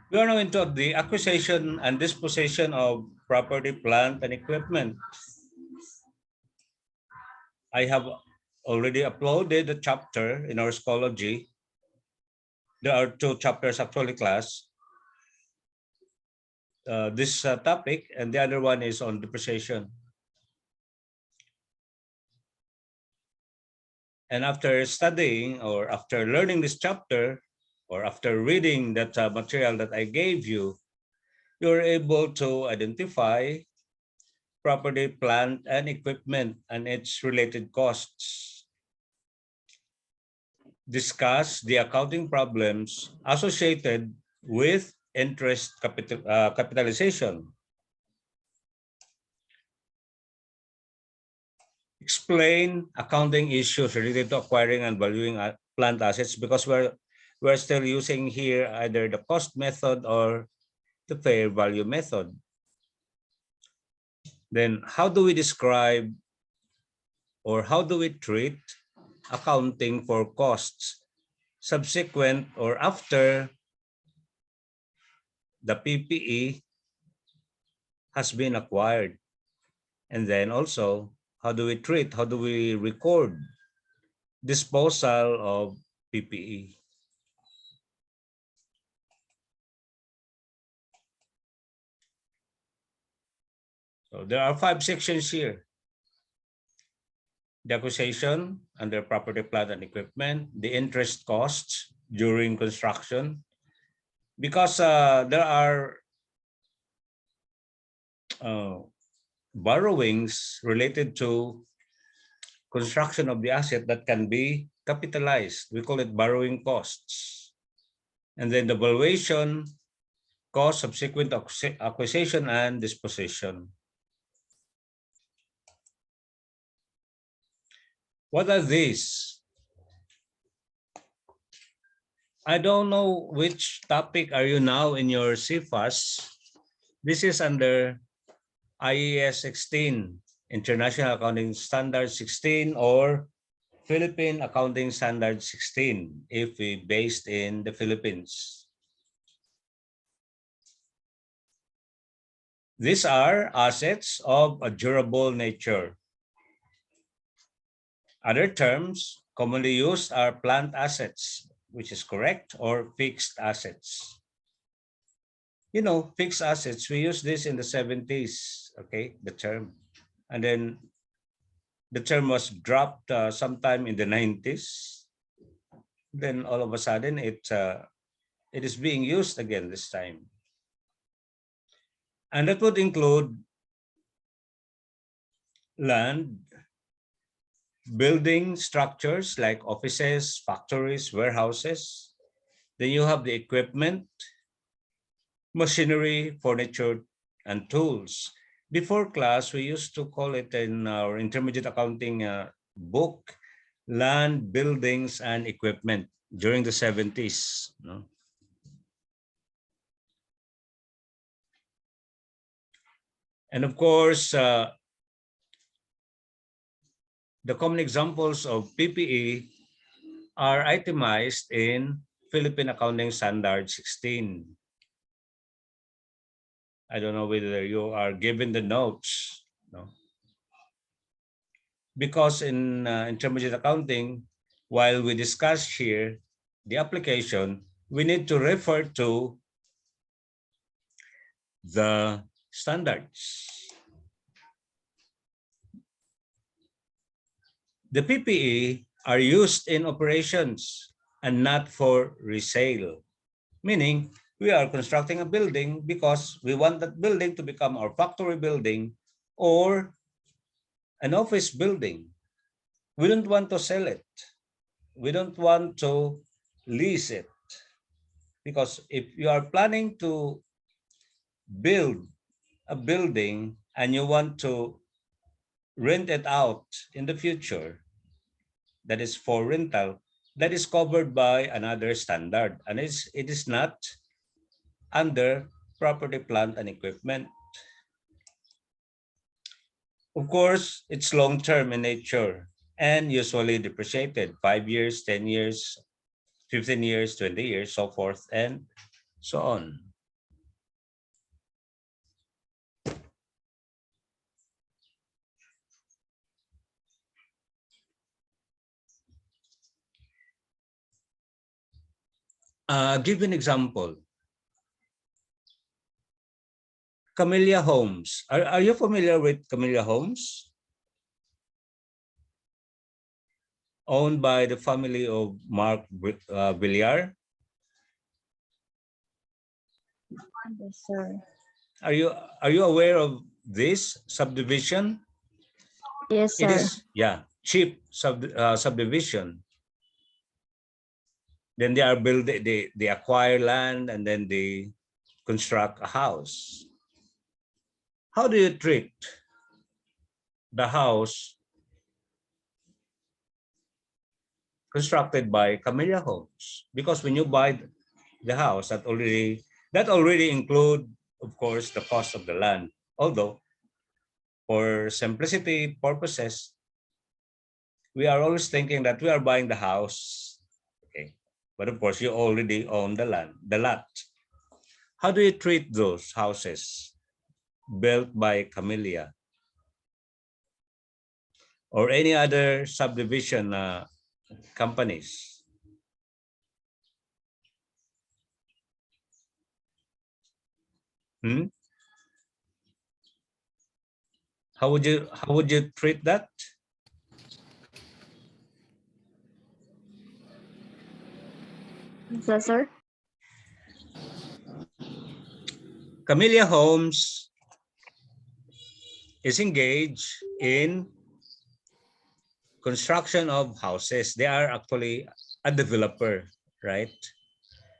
We are now into the acquisition and disposition of property, plant, and equipment. I have already uploaded a chapter in our Schoology. There are two chapters actually, class. This topic, and the other one is on depreciation. And after studying or after learning this chapter, or after reading that material that I gave you, you're able to identify property, plant, and equipment and its related costs. Discuss the accounting problems associated with interest capitalization. Explain accounting issues related to acquiring and valuing plant assets, because we're still using here either the cost method or the fair value method. Then how do we describe or how do we treat accounting for costs subsequent or after the PPE has been acquired? And then also, how do we record disposal of PPE? So there are 5 sections here. The acquisition under property, plant, and equipment, the interest costs during construction, because there are borrowings related to construction of the asset that can be capitalized. We call it borrowing costs. And then the valuation cost subsequent acquisition and disposition. What are these? I don't know which topic are you now in your CFAS. This is under IAS 16, International Accounting Standard 16, or Philippine Accounting Standard 16, if we based in the Philippines. These are assets of a durable nature. Other terms commonly used are plant assets, which is correct, or fixed assets. You know, fixed assets, we use this in the 70s, okay, the term. And then the term was dropped sometime in the 90s. Then all of a sudden, it is being used again this time. And that would include land, building structures like offices, factories, warehouses. Then you have the equipment, machinery, furniture, and tools. Before class, we used to call it in our intermediate accounting book, land, buildings, and equipment during the 70s. No? And of course, the common examples of PPE are itemized in Philippine Accounting Standard 16. I don't know whether you are given the notes, no? Because in intermediate accounting, while we discuss here the application, we need to refer to the standards. The PPE are used in operations and not for resale, meaning we are constructing a building because we want that building to become our factory building or an office building. We don't want to sell it. We don't want to lease it. Because if you are planning to build a building and you want to rent it out in the future, that is for rental, that is covered by another standard, and it is not under property, plant, and equipment. Of course, it's long-term in nature and usually depreciated 5 years, 10 years, 15 years, 20 years, so forth, and so on. Give an example. Camellia Homes. Are you familiar with Camellia Homes? Owned by the family of Mark Villar. Yes, sir. Are you aware of this subdivision? Yes, It sir. is, yeah, cheap subdivision. Then they are building, they acquire land and then they construct a house. How do you treat the house constructed by Camellia Homes? Because when you buy the house, that already include, of course, the cost of the land. Although, for simplicity purposes, we are always thinking that we are buying the house. Okay, but of course, you already own the land, the lot. How do you treat those houses built by Camellia or any other subdivision companies? Hmm? How would you treat that? Yes, sir. Camellia Homes is engaged in construction of houses. They are actually a developer, right?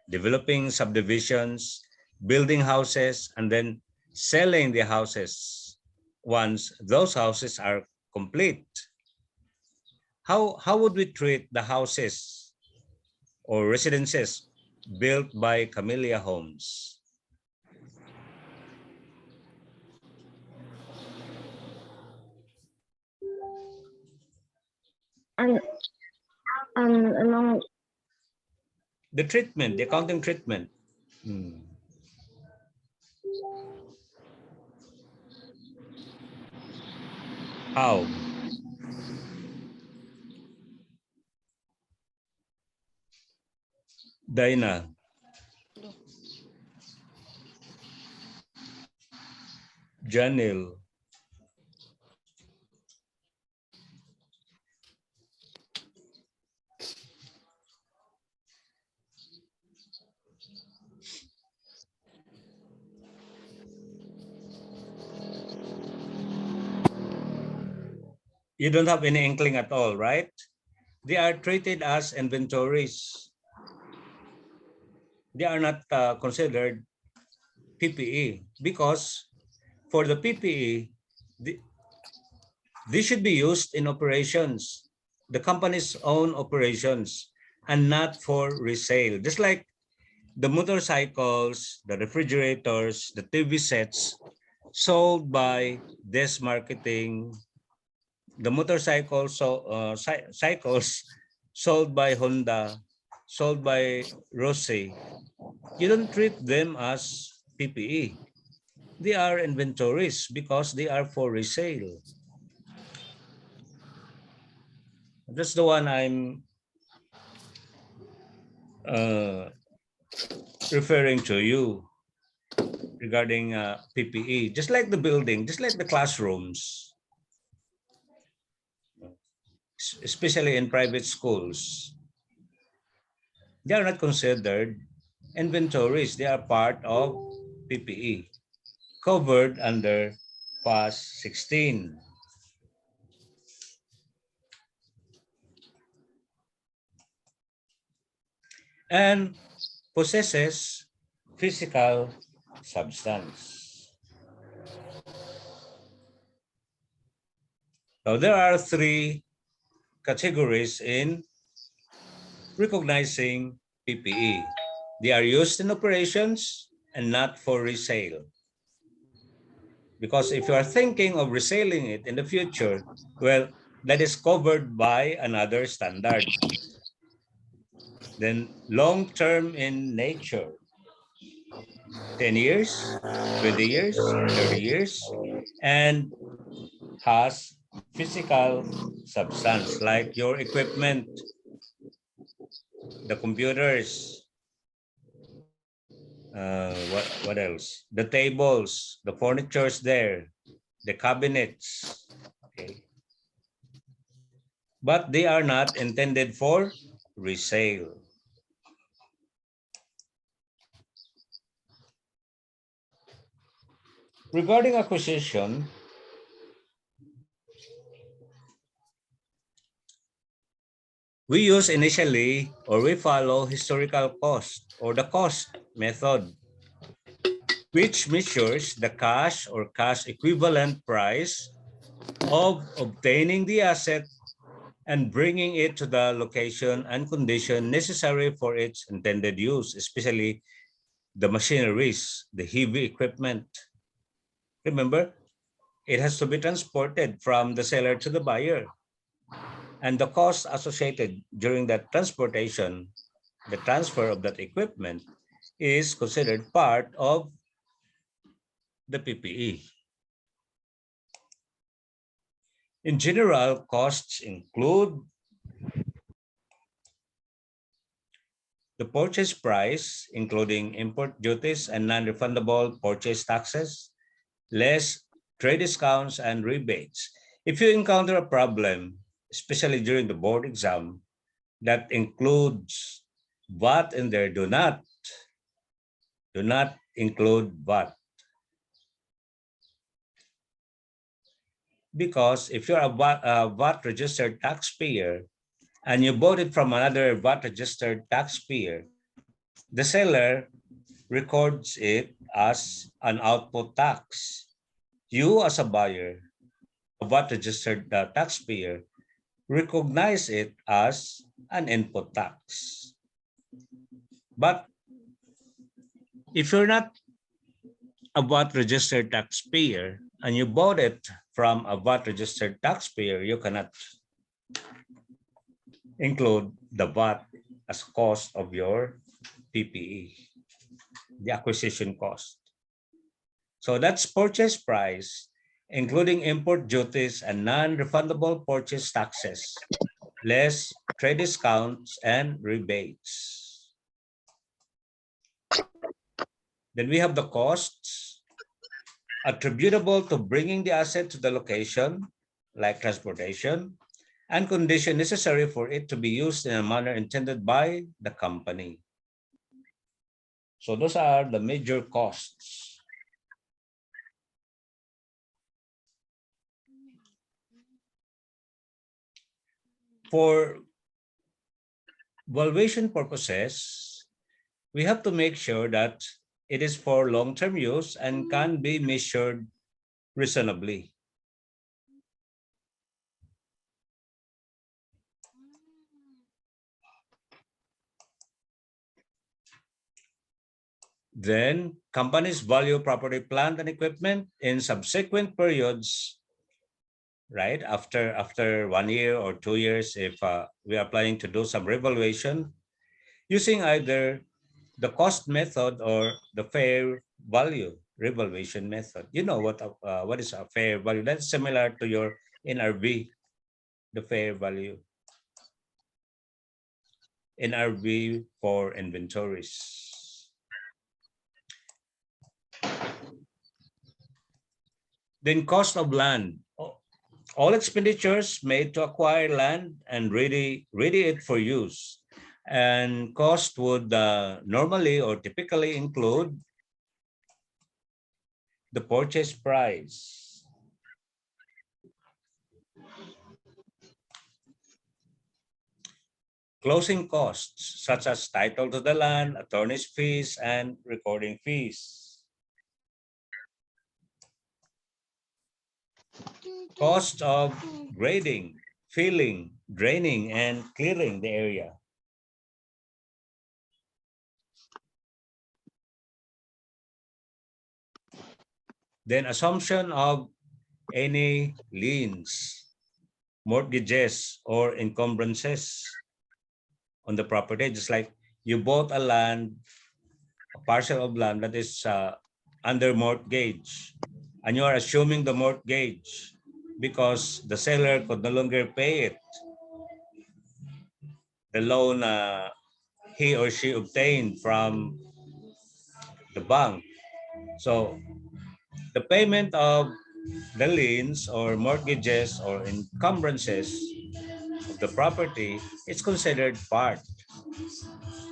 Developing subdivisions, building houses, and then selling the houses once those houses are complete. How would we treat the houses or residences built by Camellia Homes? And along The treatment, the accounting treatment. Hmm. How? Dina, Janil, you don't have any inkling at all, right? They are treated as inventories. They are not considered PPE because for the PPE, they should be used in operations, the company's own operations, and not for resale. Just like the motorcycles, the refrigerators, the TV sets sold by this marketing, the motorcycles, cycles sold by Honda, sold by Rossi, you don't treat them as PPE. They are inventories because they are for resale. That's the one I'm uh, referring to you regarding PPE. Just like the building, just like the classrooms, especially in private schools, they are not considered inventories. They are part of PPE, covered under FAS 16, and possesses physical substance. Now, there are three categories in recognizing PPE. They are used in operations and not for resale. Because if you are thinking of reselling it in the future, well, that is covered by another standard. Then long-term in nature, 10 years, 20 years, 30 years, and has physical substance like your equipment, the computers, What else? The tables, the furnitures there, the cabinets. Okay, but they are not intended for resale. Regarding acquisition, we use initially or we follow historical cost or the cost method, which measures the cash or cash equivalent price of obtaining the asset and bringing it to the location and condition necessary for its intended use, especially the machineries, the heavy equipment. Remember, it has to be transported from the seller to the buyer. And the cost associated during that transportation, the transfer of that equipment, is considered part of the PPE. In general, costs include the purchase price, including import duties and non-refundable purchase taxes, less trade discounts and rebates. If you encounter a problem, especially during the board exam, that includes VAT in there, do not include VAT. Because if you're a VAT registered taxpayer and you bought it from another VAT registered taxpayer, the seller records it as an output tax. You as a buyer, a VAT registered taxpayer, recognize it as an input tax. But if you're not a VAT registered taxpayer and you bought it from a VAT registered taxpayer, you cannot include the VAT as cost of your PPE, the acquisition cost. So that's purchase price, including import duties and non-refundable purchase taxes, less trade discounts and rebates. Then we have the costs attributable to bringing the asset to the location, like transportation, and condition necessary for it to be used in a manner intended by the company. So those are the major costs. For valuation purposes, we have to make sure that it is for long-term use and can be measured reasonably. Then companies value property, plant, and equipment in subsequent periods, right? After 1 year or 2 years, if we are planning to do some revaluation using either the cost method or the fair value revaluation method. You know what is a fair value? That's similar to your NRV, the fair value. NRV for inventories. Then cost of land. All expenditures made to acquire land and ready it for use. And cost would normally or typically include the purchase price, closing costs such as title to the land, attorney's fees, and recording fees. Cost of grading, filling, draining, and clearing the area. Then assumption of any liens, mortgages, or encumbrances on the property. Just like you bought a land, a parcel of land that is under mortgage, and you are assuming the mortgage because the seller could no longer pay it. The loan he or she obtained from the bank. So the payment of the liens or mortgages or encumbrances of the property is considered part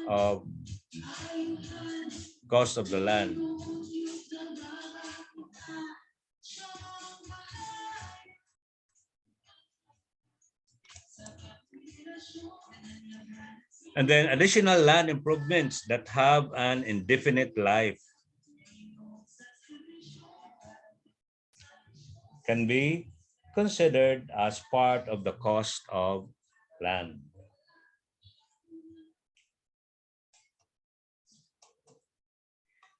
of cost of the land. And then additional land improvements that have an indefinite life can be considered as part of the cost of land.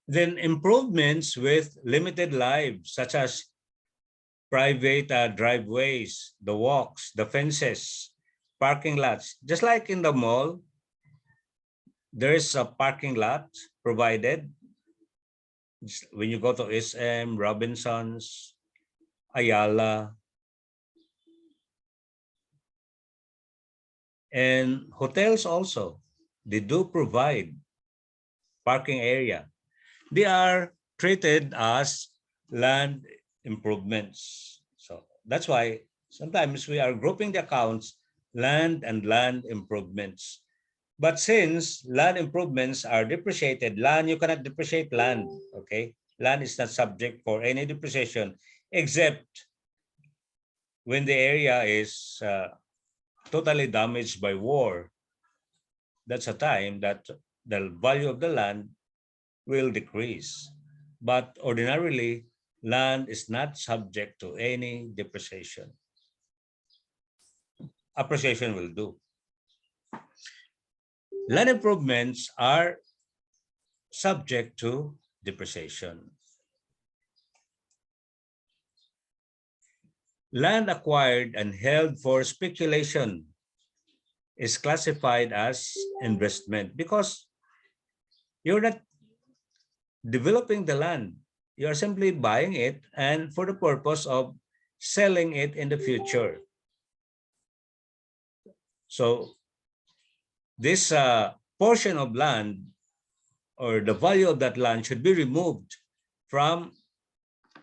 Then improvements with limited lives, such as private driveways, the walks, the fences, parking lots. Just like in the mall, there is a parking lot provided when you go to SM, Robinsons, Ayala, and hotels also. They do provide parking area. They are treated as land improvements. So that's why sometimes we are grouping the accounts land and land improvements. But since land improvements are depreciated, land, you cannot depreciate land, okay? Land is not subject for any depreciation except when the area is totally damaged by war. That's a time that the value of the land will decrease. But ordinarily, land is not subject to any depreciation. Appreciation will do. Land improvements are subject to depreciation. Land acquired and held for speculation is classified as investment because you're not developing the land. You are simply buying it and for the purpose of selling it in the future. So this portion of land or the value of that land should be removed from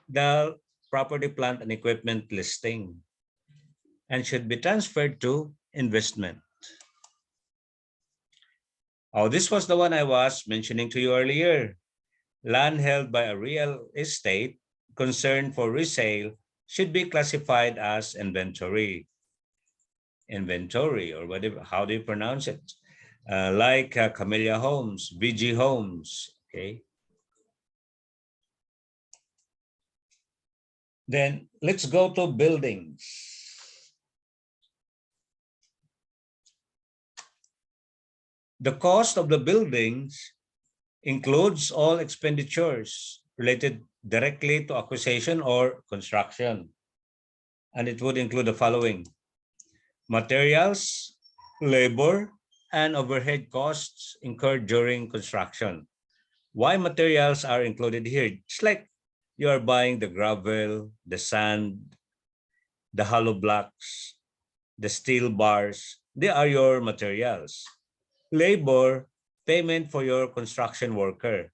the property, plant, and equipment listing and should be transferred to investment. Oh, this was the one I was mentioning to you earlier. Land held by a real estate concerned for resale should be classified as inventory. Inventory, or whatever, how do you pronounce it? Like Camellia Homes, VG Homes, okay? Then let's go to buildings. The cost of the buildings includes all expenditures related directly to acquisition or construction. And it would include the following: materials, labor, and overhead costs incurred during construction. Why materials are included here? It's like you are buying the gravel, the sand, the hollow blocks, the steel bars. They are your materials. Labor, payment for your construction worker.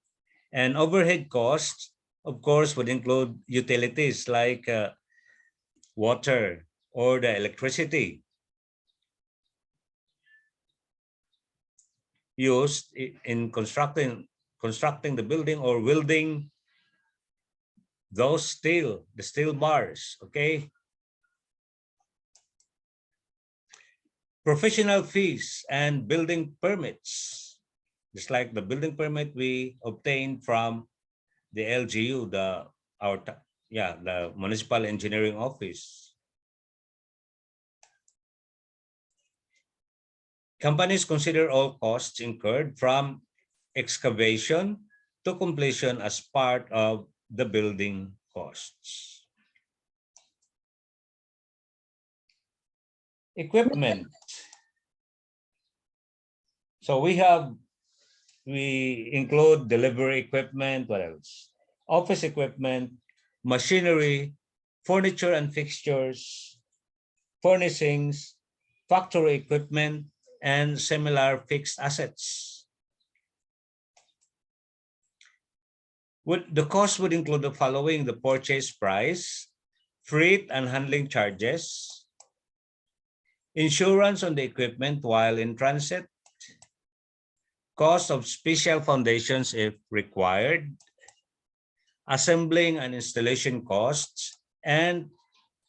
And overhead costs, of course, would include utilities like water or the electricity used in constructing the building or welding the steel bars, okay? Professional fees and building permits, just like the building permit we obtained from the LGU, the Municipal Engineering Office. Companies consider all costs incurred from excavation to completion as part of the building costs. Equipment. So we include delivery equipment, what else? Office equipment, machinery, furniture and fixtures, furnishings, factory equipment, and similar fixed assets. The cost would include the following: the purchase price, freight and handling charges, insurance on the equipment while in transit, cost of special foundations if required, assembling and installation costs, and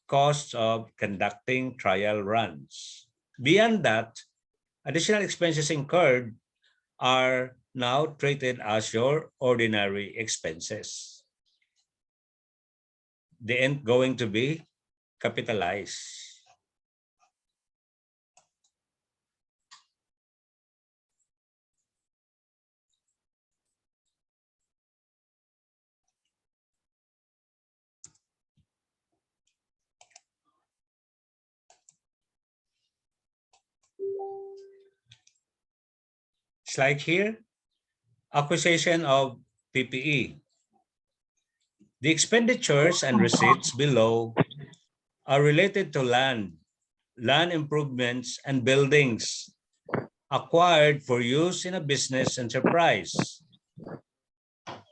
costs of conducting trial runs. Beyond that, additional expenses incurred are now treated as your ordinary expenses. They ain't going to be capitalized. It's like here, acquisition of PPE. The expenditures and receipts below are related to land improvements, and buildings acquired for use in a business enterprise.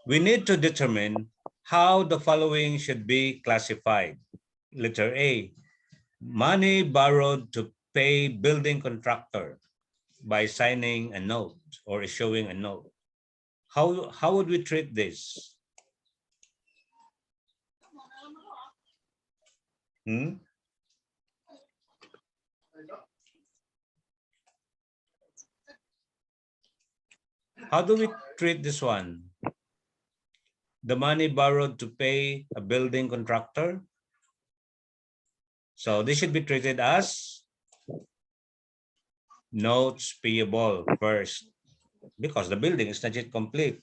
We need to determine how the following should be classified. Letter A, money borrowed to pay building contractor by signing a note or issuing a note. How would we treat this? Hmm? How do we treat this one? The money borrowed to pay a building contractor. So this should be treated as notes payable first because the building is not yet complete.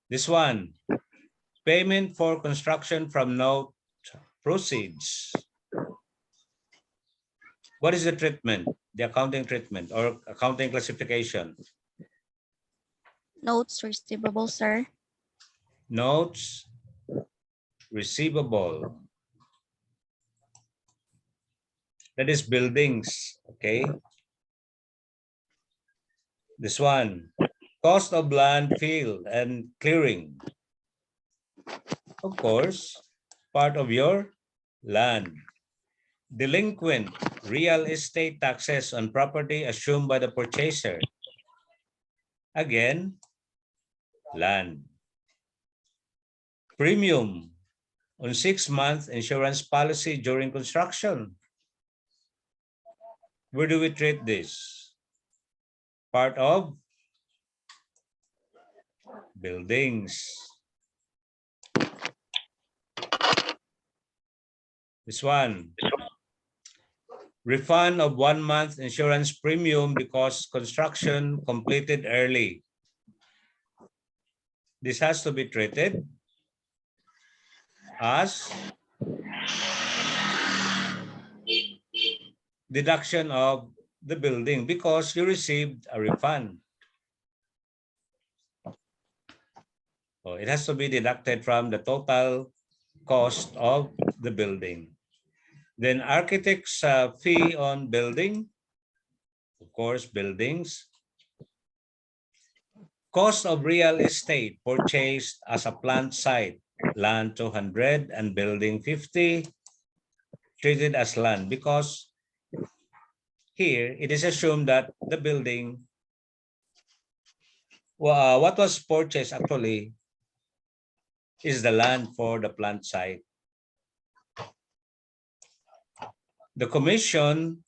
This one, payment for construction from note proceeds. What is the treatment, the accounting treatment or accounting classification? Notes receivable, sir. Notes receivable. That is buildings, okay? This one, cost of land, field, and clearing. Of course, part of your land. Delinquent real estate taxes on property assumed by the purchaser. Again, land. Premium on 6-month insurance policy during construction. Where do we treat this? Part of buildings. This one, refund of 1-month insurance premium because construction completed early. This has to be treated as deduction of the building because you received a refund. So it has to be deducted from the total cost of the building. Then architect's fee on building, of course, buildings. Cost of real estate purchased as a plant site, land 200 and building 50, treated as land because here it is assumed that the building, what was purchased actually is the land for the plant site. The commission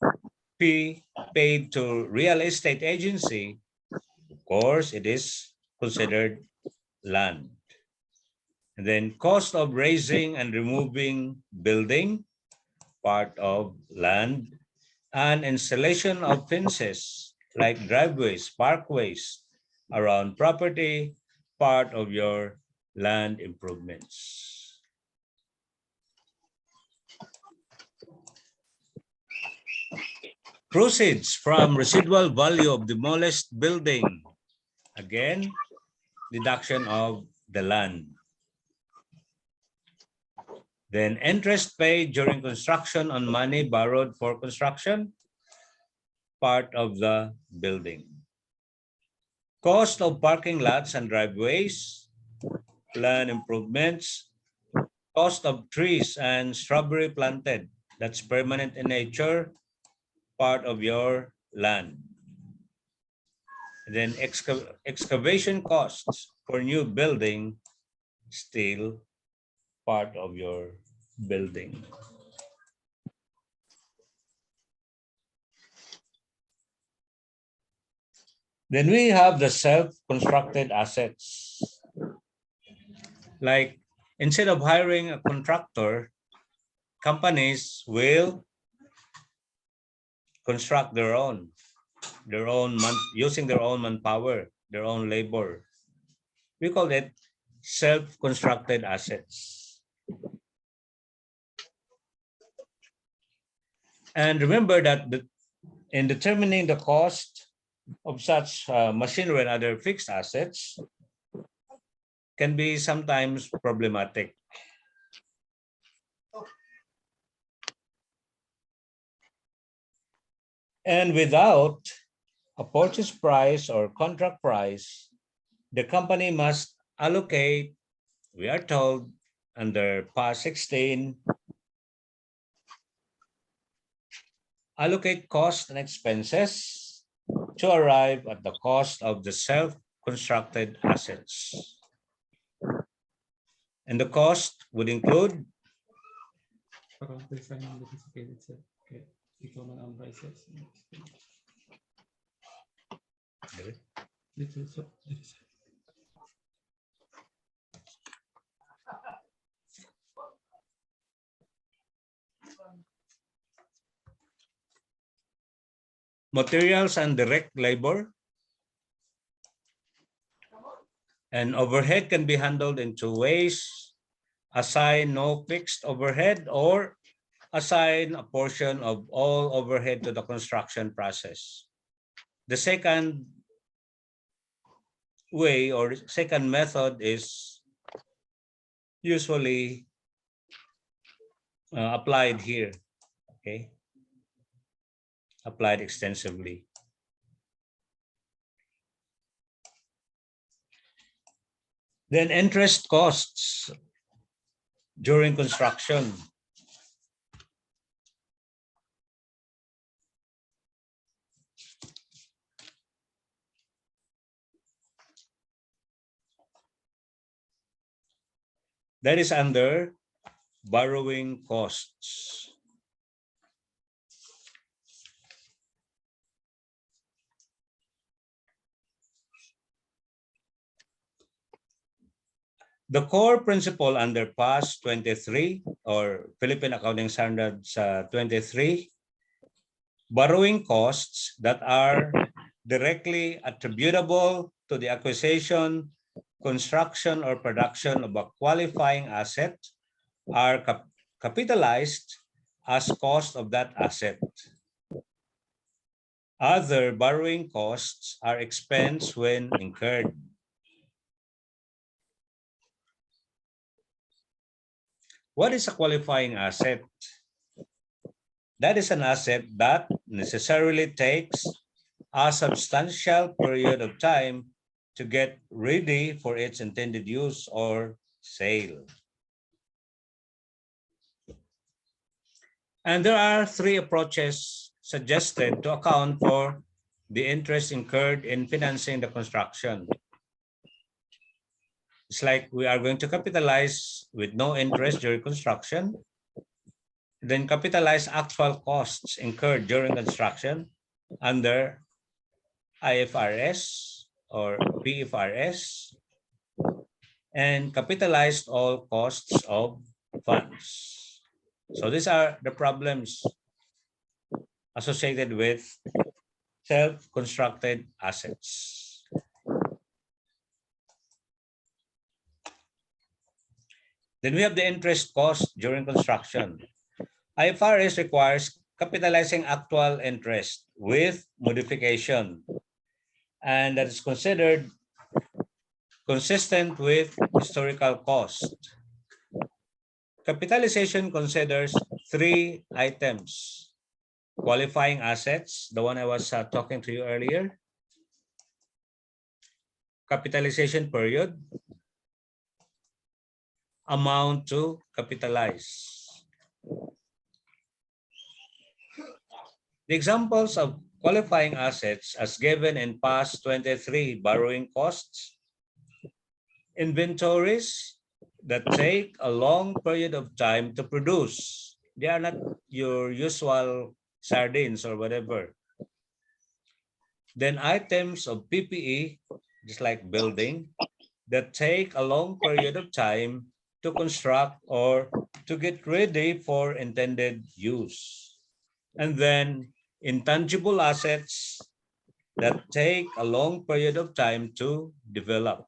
fee paid to real estate agency, of course, it is considered land. And then cost of raising and removing building, part of land, and installation of fences like driveways, parkways around property, part of your land improvements. Proceeds from residual value of demolished building. Again, deduction of the land. Then interest paid during construction on money borrowed for construction, part of the building. Cost of parking lots and driveways, land improvements, cost of trees and shrubbery planted, that's permanent in nature, part of your land. And then excavation costs for new building, still part of your building. Then we have the self-constructed assets. Like instead of hiring a contractor, companies will construct using their own manpower, their own labor. We call it self-constructed assets. And remember that in determining the cost of such machinery and other fixed assets can be sometimes problematic. And without a purchase price or contract price, the company must allocate, we are told under PAS 16, allocate costs and expenses to arrive at the cost of the self-constructed assets. And the cost would include materials and direct labor, and overhead can be handled in two ways: assign no fixed overhead or assign a portion of all overhead to the construction process. The second way or second method is usually applied here, okay? Applied extensively. Then interest costs during construction. That is under borrowing costs. The core principle under PAS 23 or Philippine Accounting Standards 23, borrowing costs that are directly attributable to the acquisition, construction, or production of a qualifying asset are capitalized as cost of that asset. Other borrowing costs are expense when incurred. What is a qualifying asset? That is an asset that necessarily takes a substantial period of time to get ready for its intended use or sale. And there are three approaches suggested to account for the interest incurred in financing the construction. It's like we are going to capitalize with no interest during construction, then capitalize actual costs incurred during construction under IFRS or PFRS, and capitalized all costs of funds. So these are the problems associated with self-constructed assets. Then we have the interest cost during construction. IFRS requires capitalizing actual interest with modification, and that is considered consistent with historical cost. Capitalization considers three items: qualifying assets, the one I was talking to you earlier, capitalization period, amount to capitalize. The examples of qualifying assets as given in past 23 borrowing costs, inventories that take a long period of time to produce. They are not your usual sardines or whatever. Then items of PPE, just like building, that take a long period of time to construct or to get ready for intended use. And then intangible assets that take a long period of time to develop.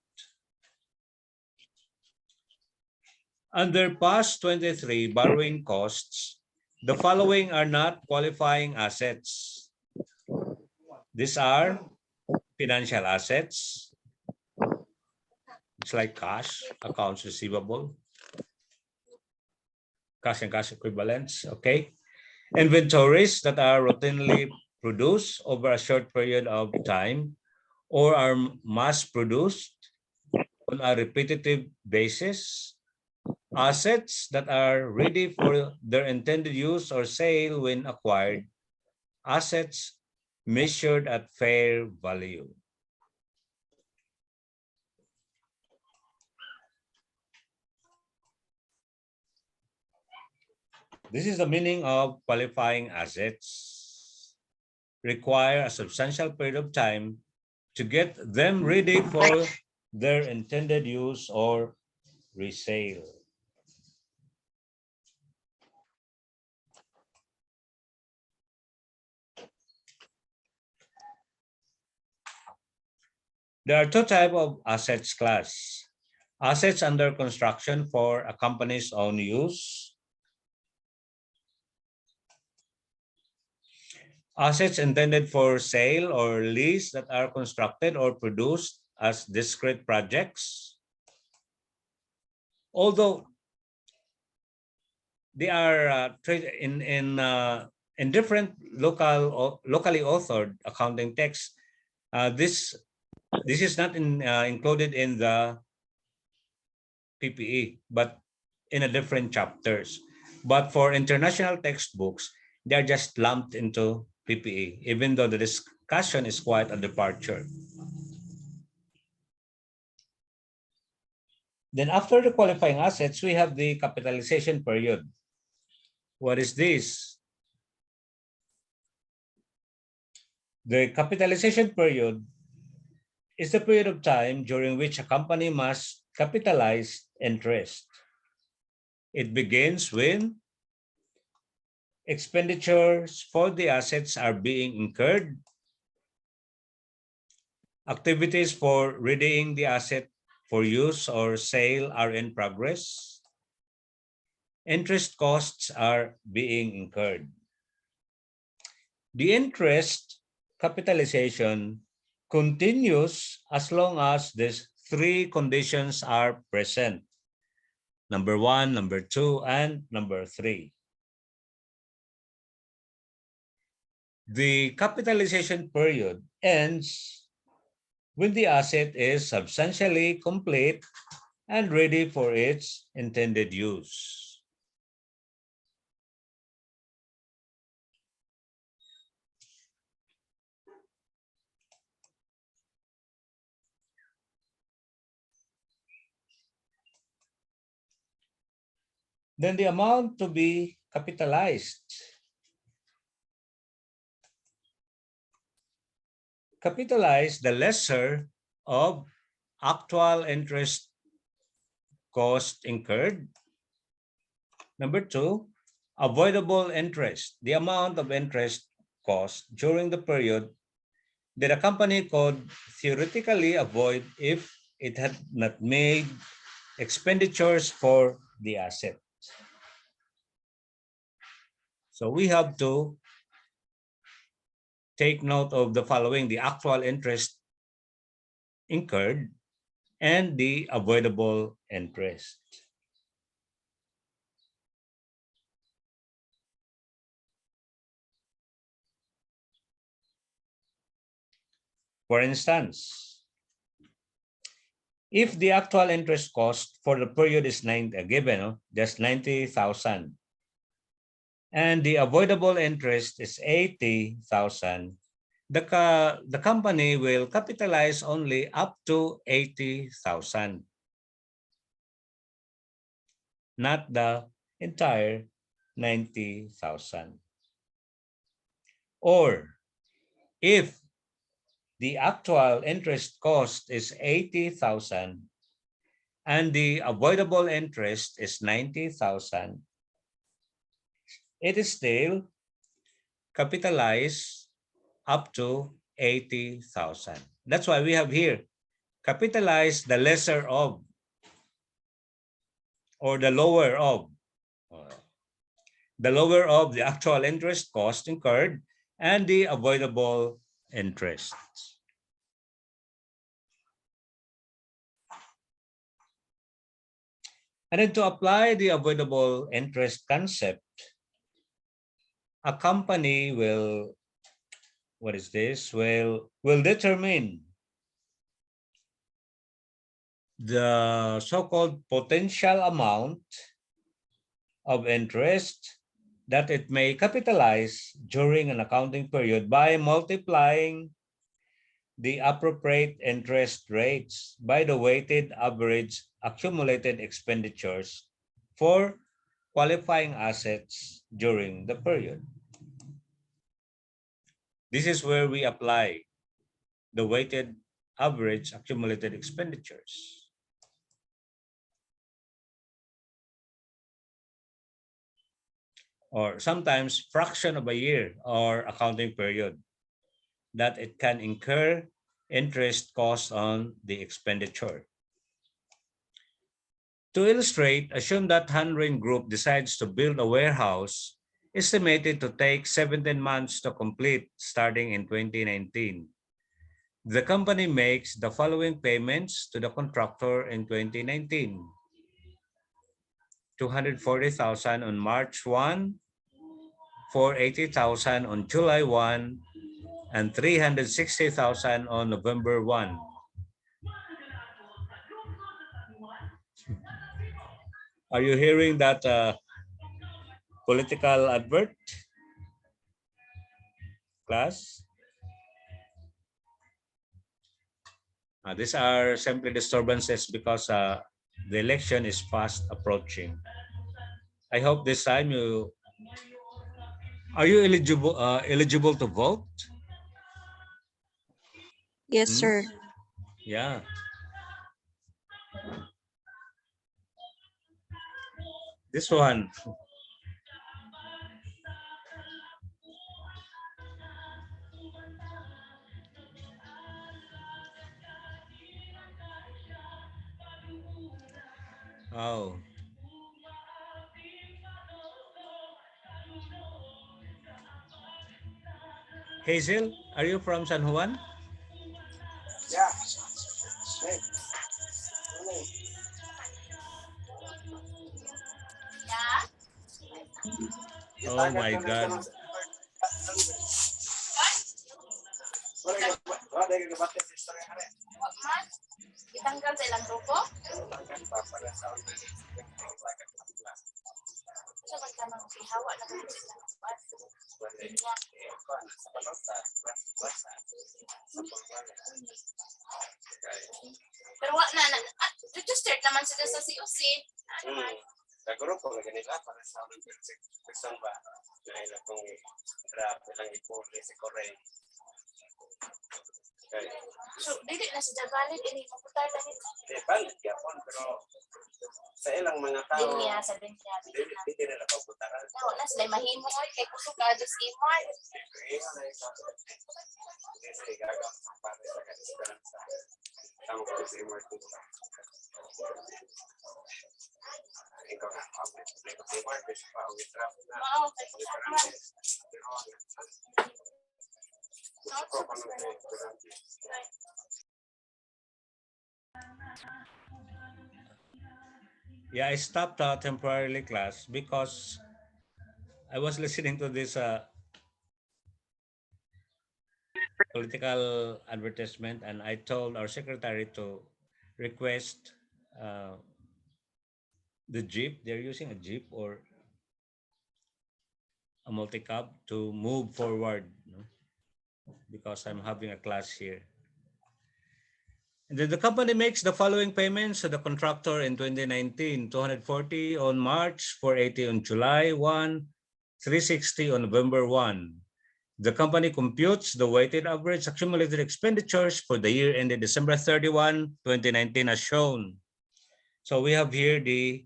Under past 23 borrowing costs, the following are not qualifying assets. These are financial assets. It's like cash, accounts receivable, cash and cash equivalents, okay? Inventories that are routinely produced over a short period of time or are mass produced on a repetitive basis. Assets that are ready for their intended use or sale when acquired. Assets measured at fair value. This is the meaning of qualifying assets. Require a substantial period of time to get them ready for their intended use or resale. There are two types of assets class. Assets under construction for a company's own use. Assets intended for sale or lease that are constructed or produced as discrete projects. Although they are in different locally authored accounting texts, this is not included in the PPE, but in a different chapters. But for international textbooks, they're just lumped into PPE, even though the discussion is quite a departure. Then after the qualifying assets, we have the capitalization period. What is this? The capitalization period is the period of time during which a company must capitalize interest. It begins when expenditures for the assets are being incurred, activities for readying the asset for use or sale are in progress, interest costs are being incurred. The interest capitalization continues as long as these three conditions are present. Number 1, number 2, and number 3. The capitalization period ends when the asset is substantially complete and ready for its intended use. Then the amount to be capitalized. Capitalize the lesser of actual interest cost incurred. Number 2, avoidable interest, the amount of interest cost during the period that a company could theoretically avoid if it had not made expenditures for the asset. So we have to take note of the following: the actual interest incurred and the avoidable interest. For instance, If the actual interest cost for the period is given, just 90,000, and the avoidable interest is 80,000, the company will capitalize only up to 80,000, not the entire 90,000. Or if the actual interest cost is 80,000 and the avoidable interest is 90,000, it is still capitalized up to 80,000. That's why we have here capitalize the lesser of or uh, the lower of the actual interest cost incurred and the avoidable interest. And then to apply the avoidable interest concept, a company will, what is this? Will determine the so-called potential amount of interest that it may capitalize during an accounting period by multiplying the appropriate interest rates by the weighted average accumulated expenditures for qualifying assets during the period. This is where we apply the weighted average accumulated expenditures. Or sometimes fraction of a year or accounting period that it can incur interest costs on the expenditure. To illustrate, assume that Hanring Group decides to build a warehouse estimated to take 17 months to complete starting in 2019. The company makes the following payments to the contractor in 2019. 240,000 on March 1, 480,000 on July 1, and 360,000 on November 1. Are you hearing that political advert, class? These are simply disturbances because the election is fast approaching. I hope this time you are you eligible to vote? Yes, Hmm? sir. Yeah. This one. Oh. Hazel, are you from San Juan? Yeah. Oh my God. Itanggal sa ilang grupo? Sa magkamang hawa na kami sila. Pero wala na, registered naman sila sa COC. Sa grupo nga ganila para sa aming person ba na ila kung draft lang ipuli si Corey. So, dili na siya valid ini maputar lang ito. Valid yapon pero sa ilang mga tao linya sa linya dili nila pagputaran. No, na sila mahimo oy kay kusog ka dos imar. Kasi gagang para sa kanila. Tama ko si imar to. Ikaw na si imar kasi pa with draft na. Oo, Yeah, I stopped temporarily class because I was listening to this political advertisement and I told our secretary to request the Jeep. They're using a Jeep or a multi-cab to move forward, no? Because I'm having a class here. And then the company makes the following payments to the contractor in 2019: 240 on March, 480 on July 1, 360 on November 1. The company computes the weighted average accumulated expenditures for the year ended December 31, 2019 as shown. So we have here the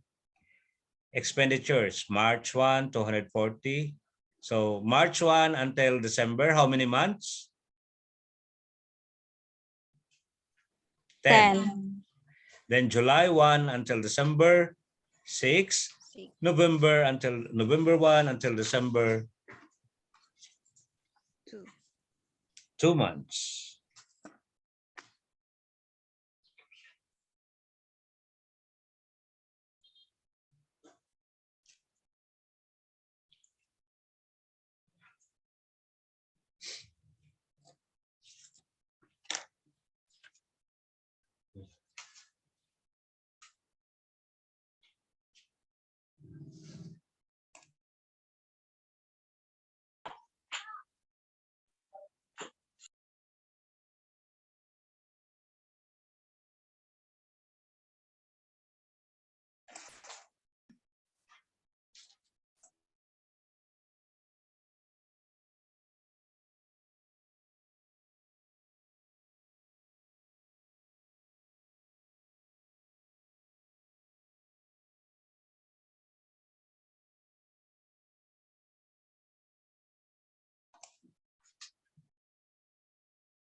expenditures. March 1, 240. So March 1 until December, how many months? 10. 10. Then July 1 until December 6. November 1 until December 2. 2 months.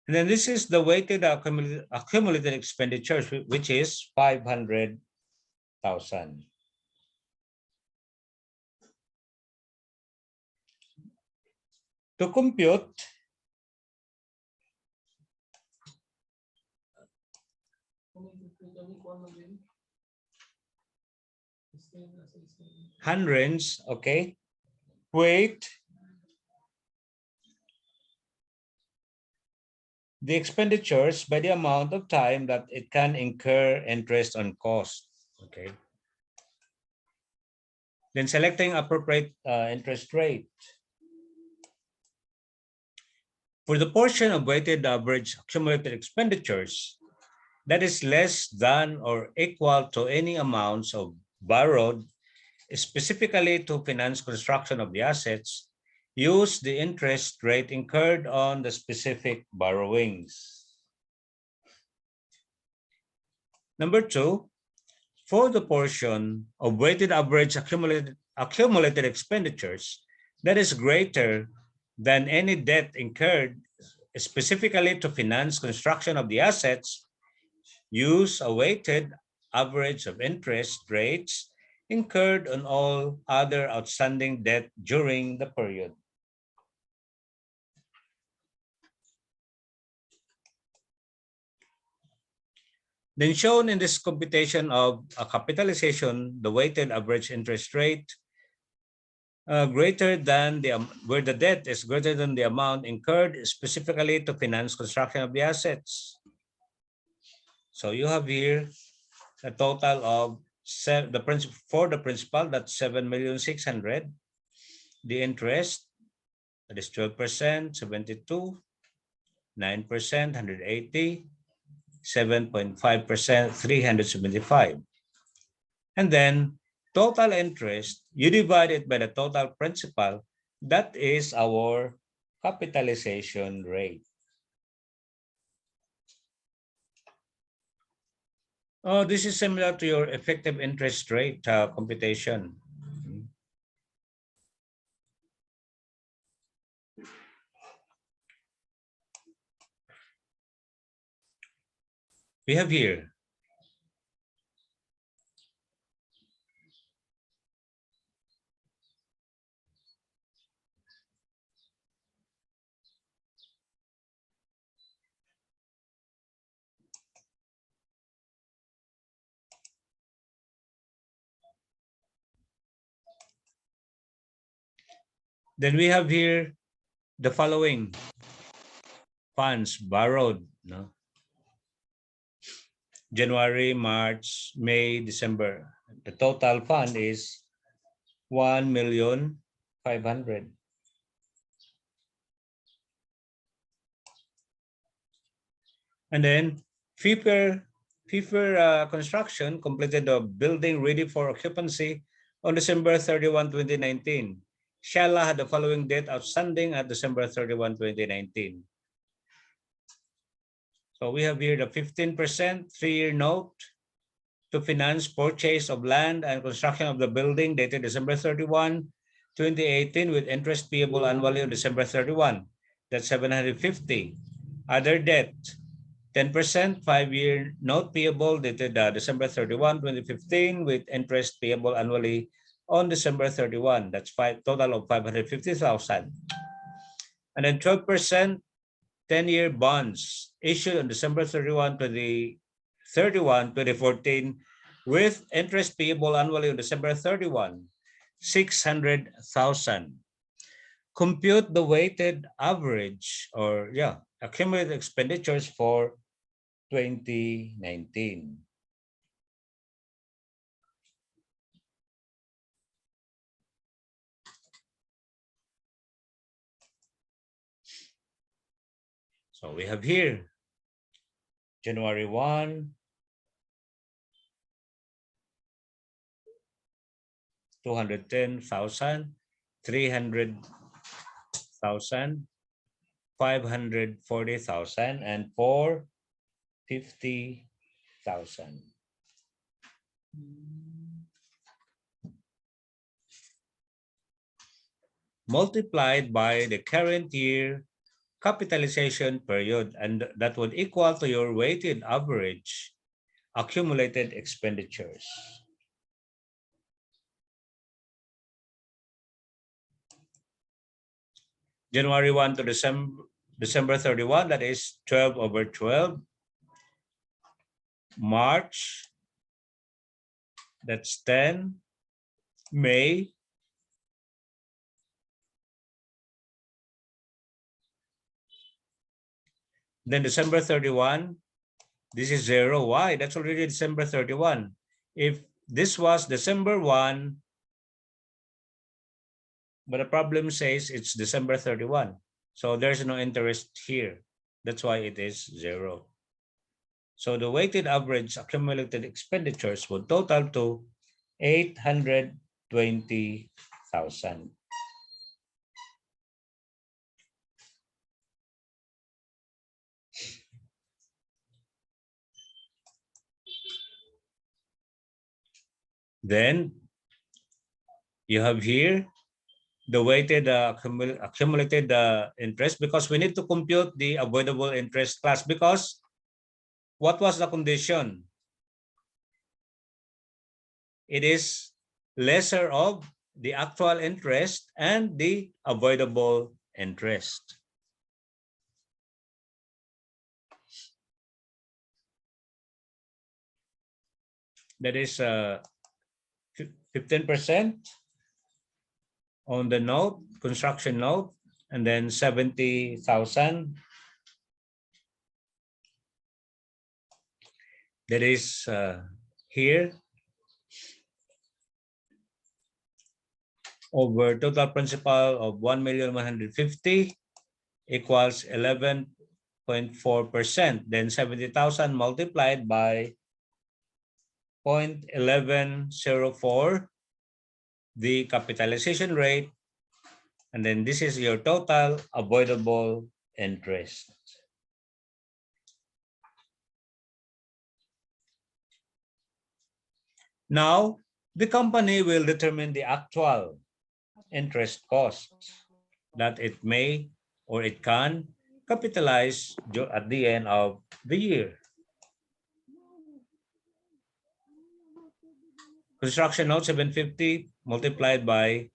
And then this is the weighted accumulated expenditures, which is 500,000. To compute, hundreds, okay, weight the expenditures by the amount of time that it can incur interest on cost, okay. Then selecting appropriate interest rate. For the portion of weighted average accumulated expenditures that is less than or equal to any amounts of borrowed specifically to finance construction of the assets, use the interest rate incurred on the specific borrowings. Number 2, for the portion of weighted average accumulated expenditures that is greater than any debt incurred specifically to finance construction of the assets, use a weighted average of interest rates incurred on all other outstanding debt during the period. Then shown in this computation of a capitalization, the weighted average interest rate greater than where the debt is greater than the amount incurred specifically to finance construction of the assets. So you have here a total of for the principal, that's 7,600,000. The interest, that is 12%, 72, 9%, 180, 7.5%, 375. And then total interest, you divide it by the total principal, that is our capitalization rate. Oh, this is similar to your effective interest rate computation. We have here then we have here the following funds borrowed, no? January, March, May, December. The total fund is 1,500,000. And then FIFER construction completed the building ready for occupancy on December 31, 2019. Shala had the following date outstanding at December 31, 2019. So we have here the 15% 3-year note to finance purchase of land and construction of the building dated December 31, 2018 with interest payable annually on December 31. That's 750. Other debt, 10% 5-year note payable dated December 31, 2015 with interest payable annually on December 31. That's total of 550,000. And then 12% 10-year bonds issued on December 31, 2014 with interest payable annually on December 31, 600,000. Compute the weighted average or accumulated expenditures for 2019. So we have here January 1, 210,000, 300,000, 540,000, and 450,000. Multiplied by the current year capitalization period, and that would equal to your weighted average accumulated expenditures. January 1 to December 31, that is 12 over 12. March, that's 10. May, then December 31, this is 0. Why? That's already December 31. If this was December 1, but the problem says it's December 31. So there's no interest here. That's why it is 0. So the weighted average accumulated expenditures would total to 820,000. Then you have here the weighted accumulated interest, because we need to compute the avoidable interest class, because what was the condition? It is lesser of the actual interest and the avoidable interest. That is 15% on the note, construction note, and then 70,000. That is here over total principal of 1,150,000 equals 11.4%. Then 70,000 multiplied by 0.1104, the capitalization rate, and then this is your total avoidable interest. Now, the company will determine the actual interest costs that it may or it can capitalize at the end of the year. Construction note 750 multiplied by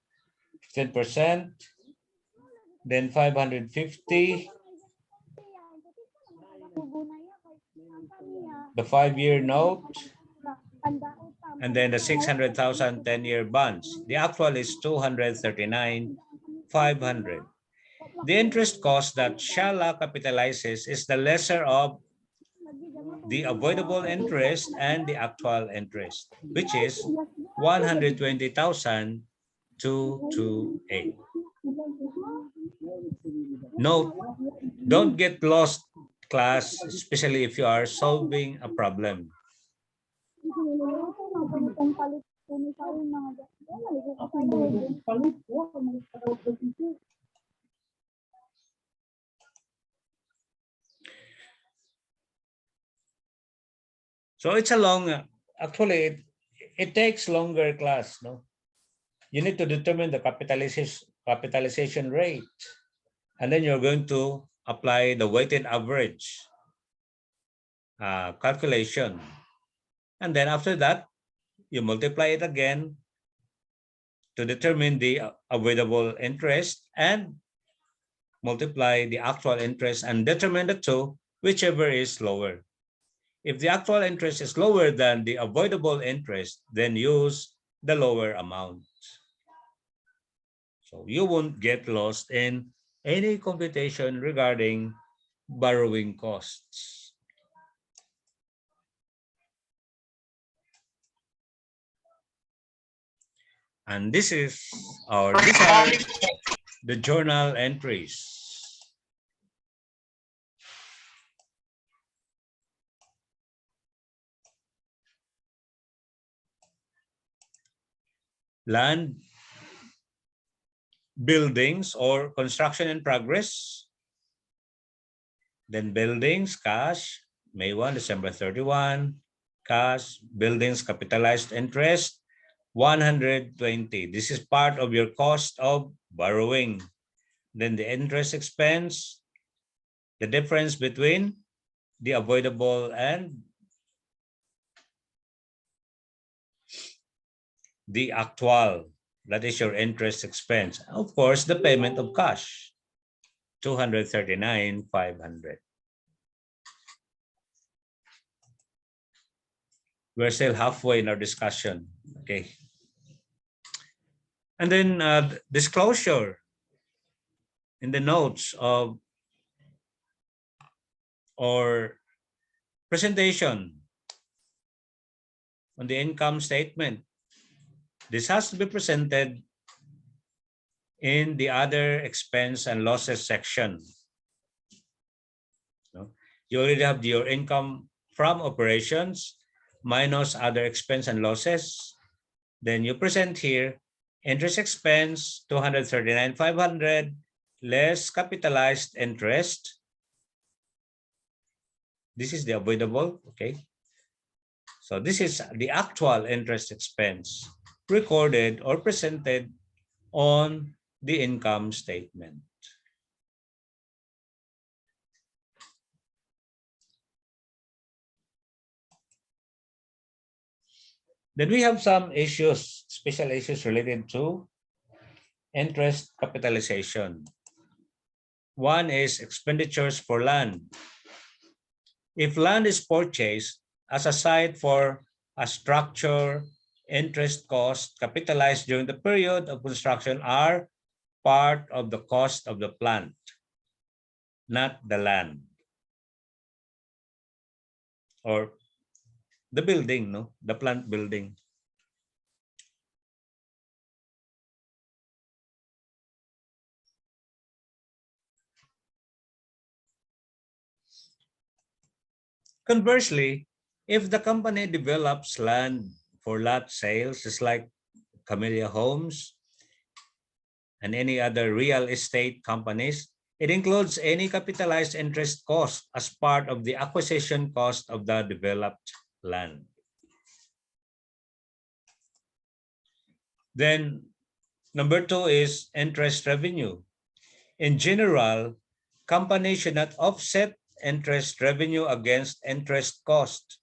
10%, then 550, the 5-year note, and then the 600,000 10-year bonds. The actual is 239,500. The interest cost that Shala capitalizes is the lesser of the avoidable interest and the actual interest, which is 120,228. Note, don't get lost, class, especially if you are solving a problem. So it's a long, actually, it takes longer class, no? You need to determine the capitalization rate, and then you're going to apply the weighted average calculation. And then after that, you multiply it again to determine the avoidable interest and multiply the actual interest and determine the two, whichever is lower. If the actual interest is lower than the avoidable interest, then use the lower amount. So you won't get lost in any computation regarding borrowing costs. And these are the journal entries. Land, buildings or construction in progress. Then buildings, cash, May 1, December 31, cash, buildings, capitalized interest, 120. This is part of your cost of borrowing. Then the interest expense, the difference between the avoidable and the actual, that is your interest expense. Of course, the payment of cash, 239,500. We're still halfway in our discussion, okay? And then disclosure in the notes of or presentation on the income statement. This has to be presented in the other expense and losses section. You already have your income from operations minus other expense and losses. Then you present here interest expense 239,500 less capitalized interest. This is the avoidable, okay? So this is the actual interest expense recorded or presented on the income statement. Then we have some issues, special issues related to interest capitalization. One is expenditures for land. If land is purchased as a site for a structure, interest cost capitalized during the period of construction are part of the cost of the plant, not the land or the building, no, the plant building. Conversely, if the company develops land for lot sales, just like Camellia Homes and any other real estate companies, it includes any capitalized interest cost as part of the acquisition cost of the developed land. Then number two is interest revenue. In general, companies should not offset interest revenue against interest cost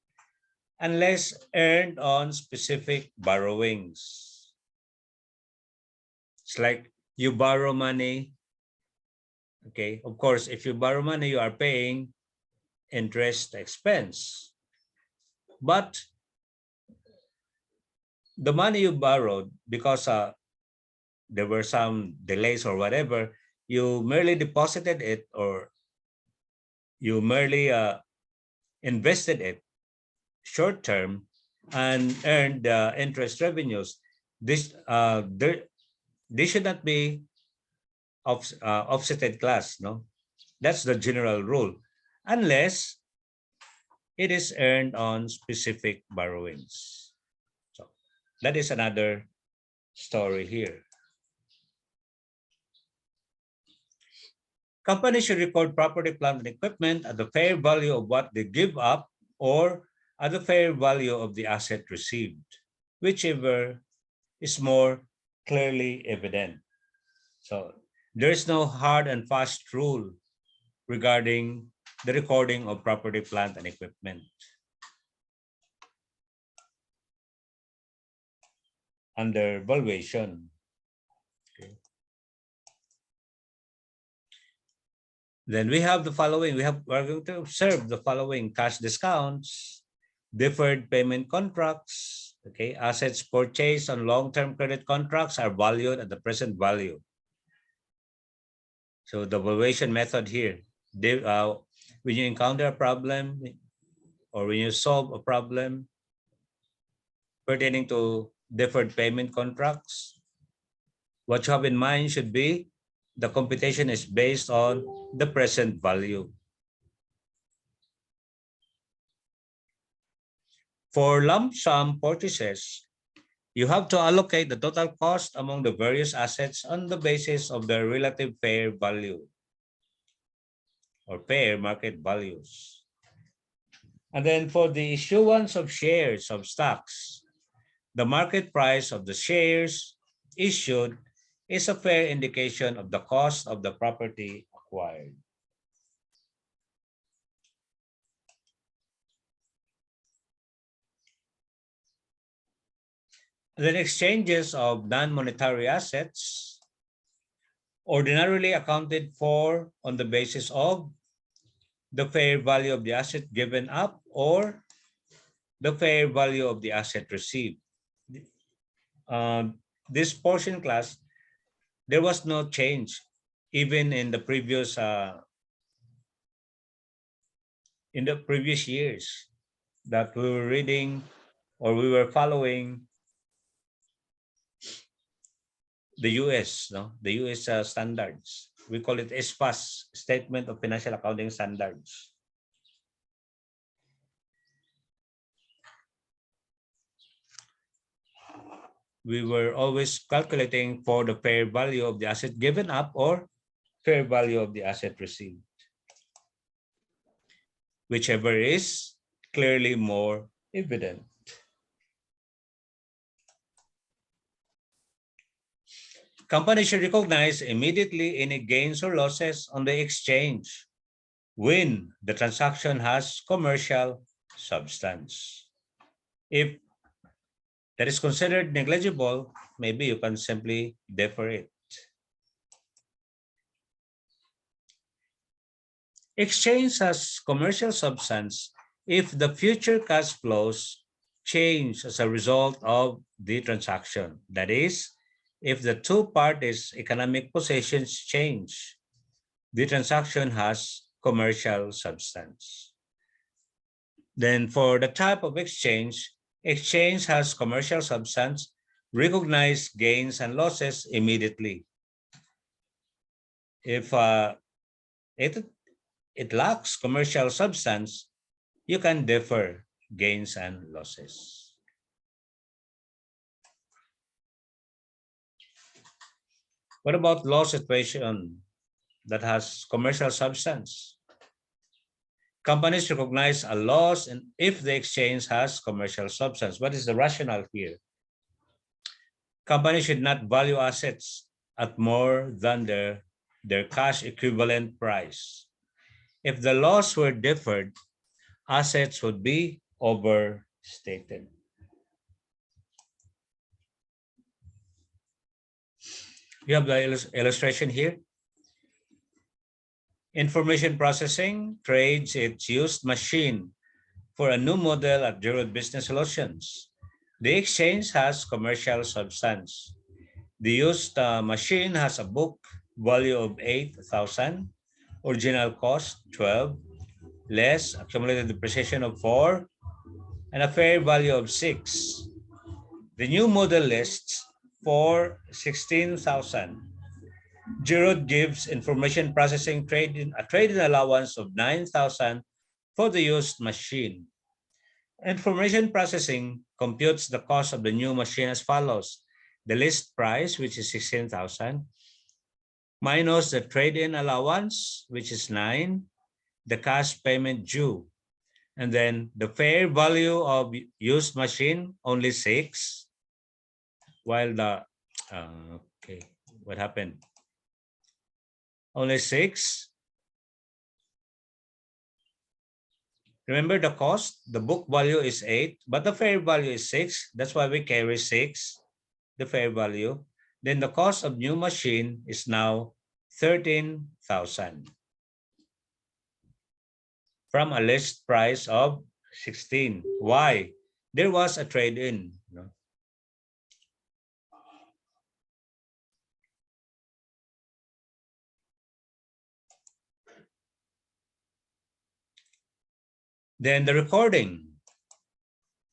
unless earned on specific borrowings. It's like you borrow money. Okay, of course, if you borrow money, you are paying interest expense. But the money you borrowed, because there were some delays or whatever, you merely deposited it or you merely invested it short term and earned interest revenues. This should not be offsetted class, no? That's the general rule, unless it is earned on specific borrowings. So that is another story here. Companies should record property, plant, and equipment at the fair value of what they give up or at the fair value of the asset received, whichever is more clearly evident. So there is no hard and fast rule regarding the recording of property, plant, and equipment. Under valuation. Okay. Then we have the following. We're going to observe the following: cash discounts, deferred payment contracts. Okay, assets purchased on long-term credit contracts are valued at the present value. So the valuation method here, when you encounter a problem or when you solve a problem pertaining to deferred payment contracts, what you have in mind should be the computation is based on the present value. For lump sum purchases, you have to allocate the total cost among the various assets on the basis of their relative fair value or fair market values. And then for the issuance of shares of stocks, the market price of the shares issued is a fair indication of the cost of the property acquired. Then exchanges of non-monetary assets ordinarily accounted for on the basis of the fair value of the asset given up or the fair value of the asset received. This portion class, there was no change even in the previous years that we were reading or we were following the US, no, the US standards. We call it SFAS, Statement of Financial Accounting Standards. We were always calculating for the fair value of the asset given up or fair value of the asset received, whichever is clearly more evident. Companies should recognize immediately any gains or losses on the exchange when the transaction has commercial substance. If that is considered negligible, maybe you can simply defer it. Exchange has commercial substance if the future cash flows change as a result of the transaction. That is, if the two parties' economic positions change, the transaction has commercial substance. Then for the type of exchange, exchange has commercial substance, recognize gains and losses immediately. If it lacks commercial substance, you can defer gains and losses. What about loss situation that has commercial substance? Companies recognize a loss if the exchange has commercial substance. What is the rationale here? Companies should not value assets at more than their cash equivalent price. If the loss were deferred, assets would be overstated. You have the illustration here. Information processing trades its used machine for a new model at Gerald Business Solutions. The exchange has commercial substance. The used machine has a book value of 8,000, original cost 12, less accumulated depreciation of 4, and a fair value of 6. The new model lists for 16,000. Jirod gives information processing a trade-in allowance of 9,000 for the used machine. Information processing computes the cost of the new machine as follows. The list price, which is 16,000, minus the trade-in allowance, which is 9, the cash payment due, and then the fair value of used machine, only 6, while the, okay, what happened? Only 6. Remember the cost, the book value is 8, but the fair value is 6. That's why we carry 6, the fair value. Then the cost of new machine is now 13,000 from a list price of 16. Why? There was a trade-in. Then the recording.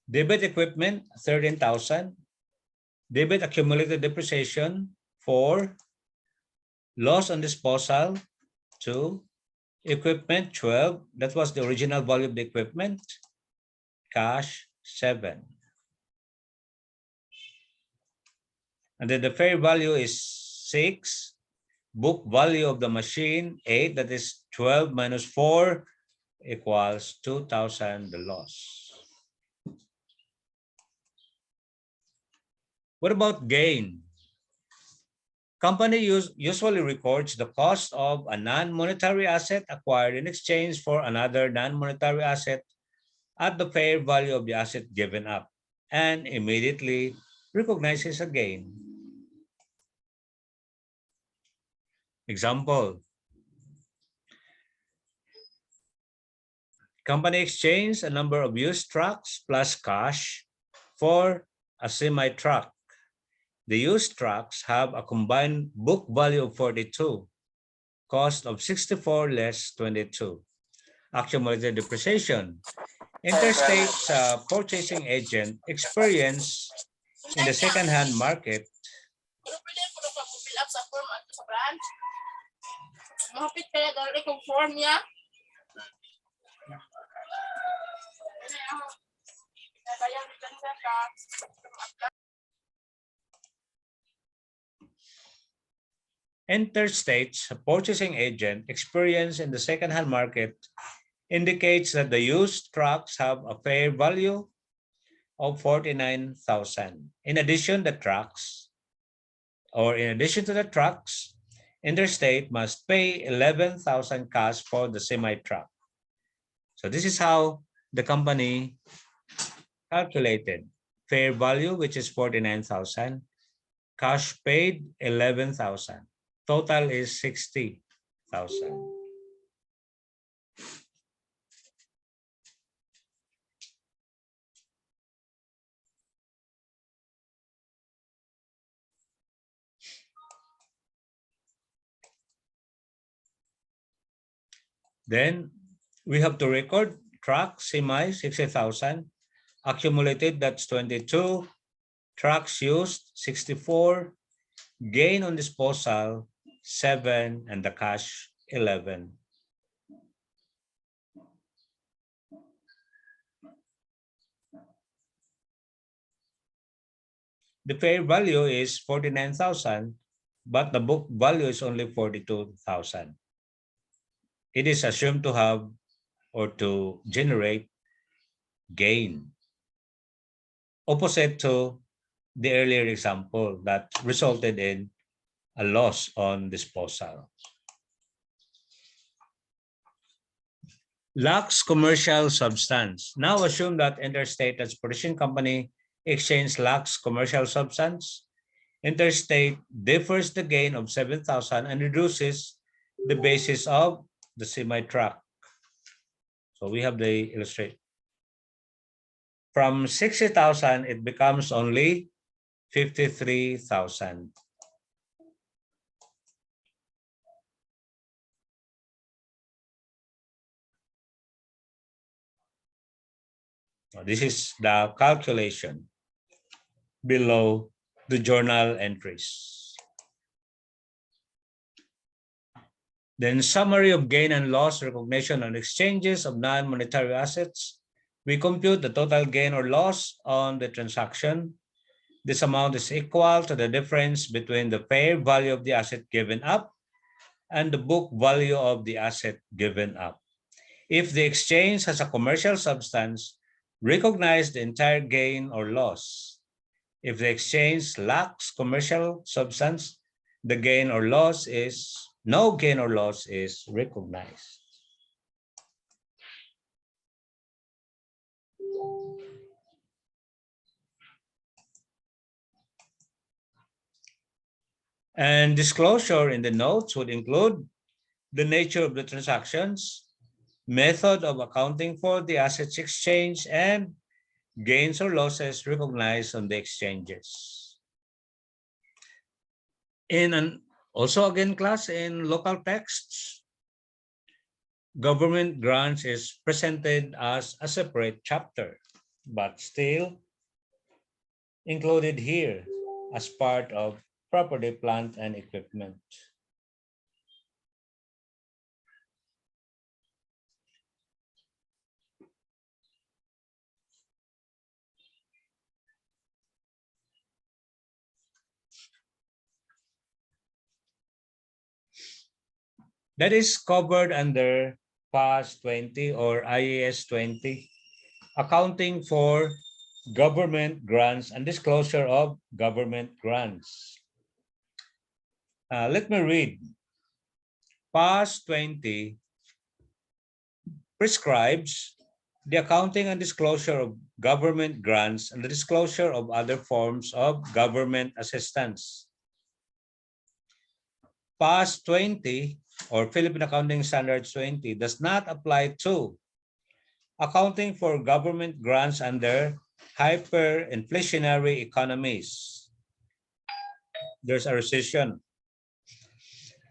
Debit equipment, 13,000. Debit accumulated depreciation, 4. Loss on disposal, 2. Equipment, 12. That was the original value of the equipment. Cash, 7. And then the fair value is 6. Book value of the machine, 8. That is 12 minus 4 equals 2,000, the loss. What about gain? Company usually records the cost of a non-monetary asset acquired in exchange for another non-monetary asset at the fair value of the asset given up and immediately recognizes a gain. Example, company exchanged a number of used trucks plus cash for a semi-truck. The used trucks have a combined book value of 42, cost of 64 less 22. Accumulated depreciation. Interstate's purchasing agent experience in the second-hand market. Pero pwede po na pag-fill up sa form at sa branch. Mahapit kaya dahil kung form niya. Nabayan dyan sa tax. Interstate's purchasing agent experience in the second-hand market indicates that the used trucks have a fair value of 49,000. In addition to the trucks, Interstate must pay 11,000 cash for the semi-truck. So this is how the company calculated fair value, which is 49,000, cash paid 11,000. Total is 60,000. Then we have to record truck, semi, 60,000. Accumulated, that's 22. Trucks used, 64. Gain on disposal, 7. And the cash, 11. The fair value is 49,000, but the book value is only 42,000. It is assumed to have or to generate gain, opposite to the earlier example that resulted in a loss on disposal. Lacks commercial substance. Now assume that Interstate Transportation Company Exchange lacks commercial substance. Interstate differs the gain of 7,000 and reduces the basis of the semi-truck. So we have the illustration. From 60,000, it becomes only 53,000. This is the calculation below the journal entries. Then summary of gain and loss recognition on exchanges of non-monetary assets. We compute the total gain or loss on the transaction. This amount is equal to the difference between the fair value of the asset given up and the book value of the asset given up. If the exchange has a commercial substance, recognize the entire gain or loss. If the exchange lacks commercial substance, the gain or loss is no gain or loss is recognized. And disclosure in the notes would include the nature of the transactions, method of accounting for the assets exchange, and gains or losses recognized on the exchanges. Also again, class, in local texts, government grants is presented as a separate chapter, but still included here as part of property, plant, and equipment. That is covered under PAS 20 or IAS 20, accounting for government grants and disclosure of government grants. Let me read. PAS 20 prescribes the accounting and disclosure of government grants and the disclosure of other forms of government assistance. PAS 20 or Philippine Accounting Standards 20 does not apply to accounting for government grants under hyperinflationary economies. There's a recession.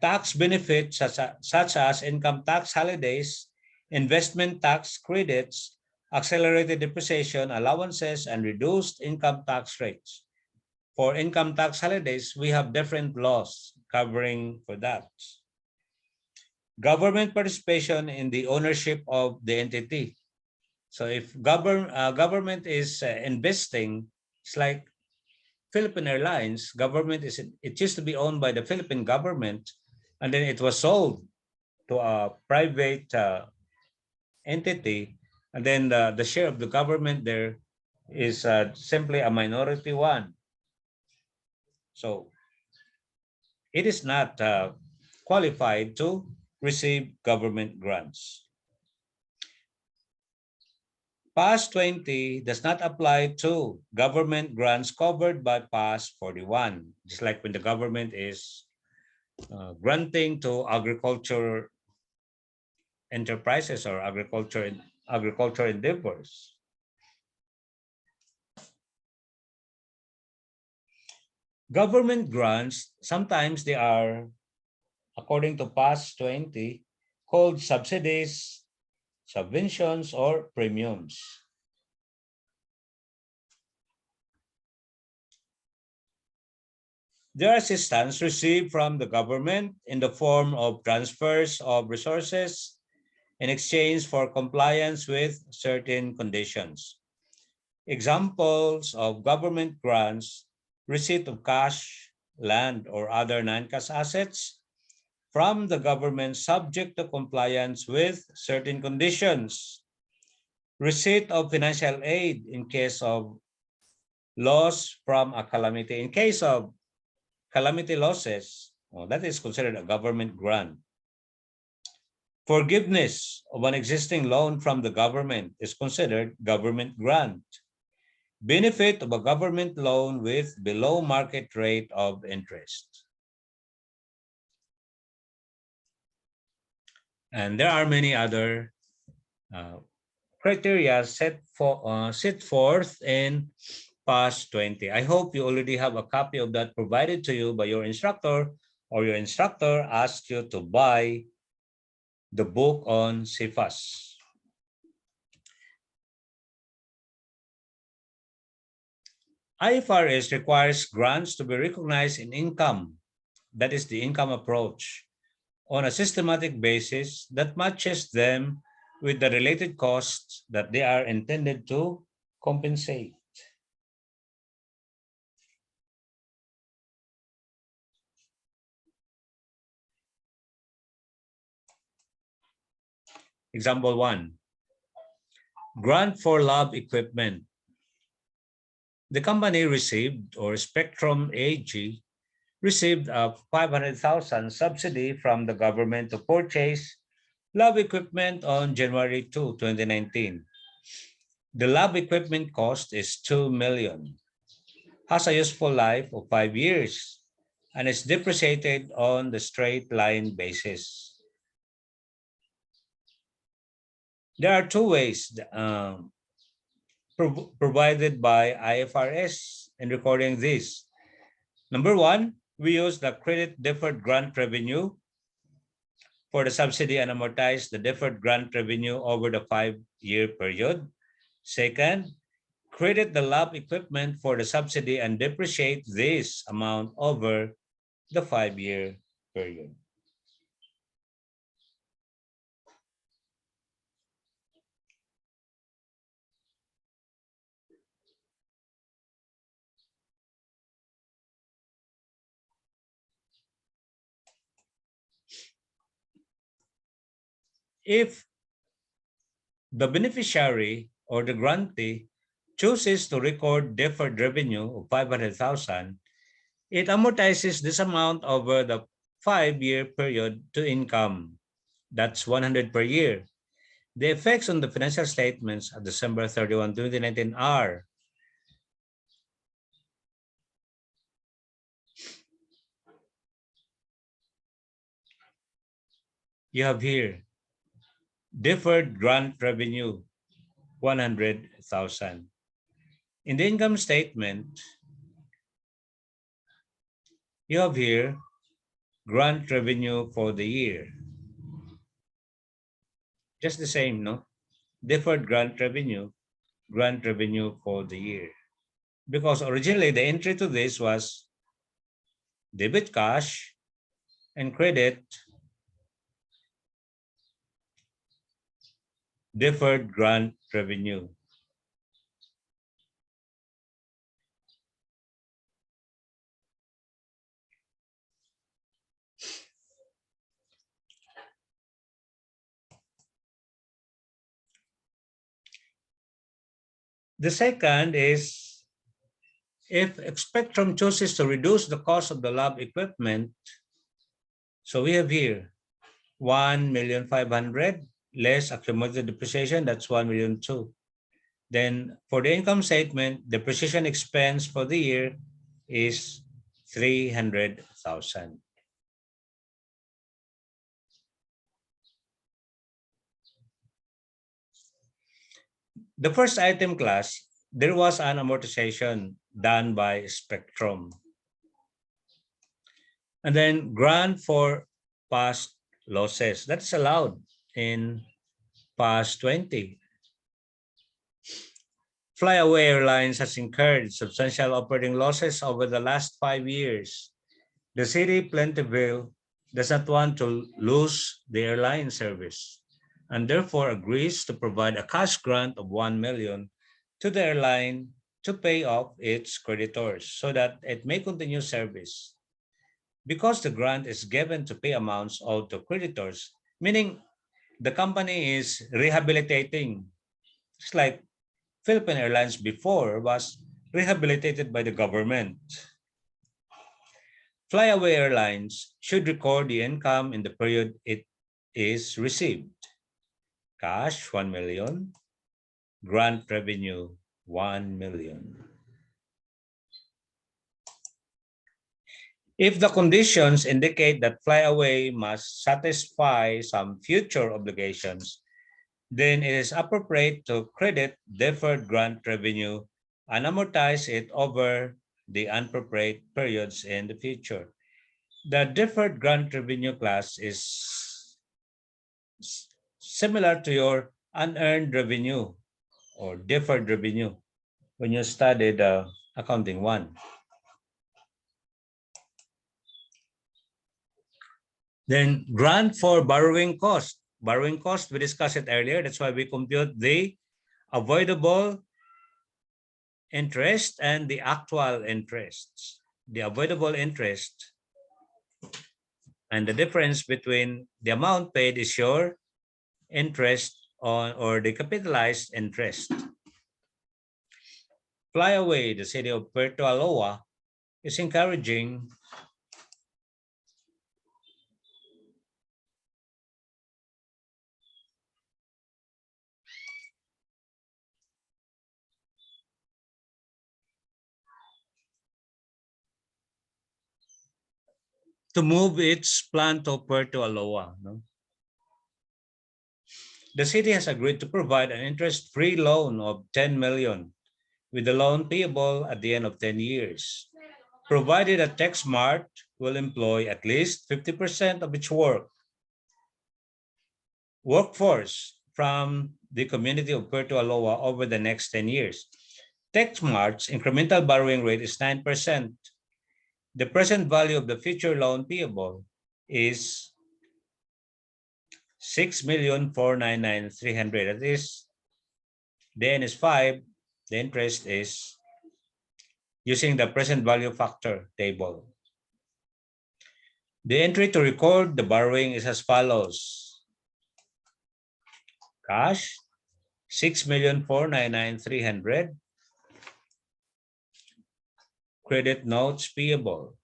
Tax benefits such as income tax holidays, investment tax credits, accelerated depreciation allowances, and reduced income tax rates. For income tax holidays, we have different laws covering for that. Government participation in the ownership of the entity. So if government is investing, it's like Philippine Airlines, it used to be owned by the Philippine government, and then it was sold to a private entity, and then the share of the government there is simply a minority one. So it is not qualified to receive government grants. PAS 20 does not apply to government grants covered by PAS 41, just like when the government is granting to agriculture enterprises or agriculture endeavors. Government grants, sometimes they are, according to PAS 20, called subsidies, subventions, or premiums. Their assistance received from the government in the form of transfers of resources in exchange for compliance with certain conditions. Examples of government grants: receipt of cash, land, or other non-cash assets from the government subject to compliance with certain conditions. Receipt of financial aid in case of loss from a calamity. In case of calamity losses, that is considered a government grant. Forgiveness of an existing loan from the government is considered government grant. Benefit of a government loan with below market rate of interest. And there are many other criteria set forth in PAS 20. I hope you already have a copy of that provided to you by your instructor, or your instructor asked you to buy the book on CFAS. IFRS requires grants to be recognized in income, that is the income approach, on a systematic basis that matches them with the related costs that they are intended to compensate. Example 1, grant for lab equipment. The company received, or Spectrum AG, received a 500,000 subsidy from the government to purchase lab equipment on January 2, 2019. The lab equipment cost is 2 million, has a useful life of 5 years, and is depreciated on the straight line basis. There are two ways provided by IFRS in recording this. Number one, we use the credit deferred grant revenue for the subsidy and amortize the deferred grant revenue over the 5-year period. Second, credit the lab equipment for the subsidy and depreciate this amount over the 5-year period. If the beneficiary or the grantee chooses to record deferred revenue of 500,000, it amortizes this amount over the 5-year period to income. That's 100 per year. The effects on the financial statements at December 31, 2019 are you have here deferred grant revenue 100,000. In the income statement, you have here grant revenue for the year. Just the same, no? Deferred grant revenue for the year. Because originally the entry to this was debit cash and credit deferred grant revenue. The second is if Spectrum chooses to reduce the cost of the lab equipment, so we have here 1,500,000 less accumulated depreciation, that's 1,200,000. Then for the income statement, depreciation expense for the year is 300,000. The first item class, there was an amortization done by Spectrum. And then grant for past losses. That's allowed in past 20. Flyaway Airlines has incurred substantial operating losses over the last 5 years. The city Plentyville does not want to lose the airline service and therefore agrees to provide a cash grant of 1 million to the airline to pay off its creditors so that it may continue service. Because the grant is given to pay amounts owed to creditors, meaning the company is rehabilitating. It's like Philippine Airlines before was rehabilitated by the government. Flyaway Airlines should record the income in the period it is received. Cash, 1 million. Grant revenue, 1 million. If the conditions indicate that Flyaway must satisfy some future obligations, then it is appropriate to credit deferred grant revenue and amortize it over the unappropriate periods in the future. The deferred grant revenue class is similar to your unearned revenue or deferred revenue when you studied accounting 1. Then grant for borrowing cost. Borrowing cost, we discussed it earlier. That's why we compute the avoidable interest and the actual interest. The avoidable interest and the difference between the amount paid is your interest on or the capitalized interest. Flyaway, the city of Puerto Aloa, is encouraging to move its plant to Puerto Aloa. No? The city has agreed to provide an interest-free loan of 10 million with the loan payable at the end of 10 years, provided that TechSmart will employ at least 50% of its workforce from the community of Puerto Aloa over the next 10 years. TechSmart's incremental borrowing rate is 9%. The present value of the future loan payable is 6,499,300. That is, the N is 5, the interest is using the present value factor table. The entry to record the borrowing is as follows. Cash, 6,499,300. Credit notes payable.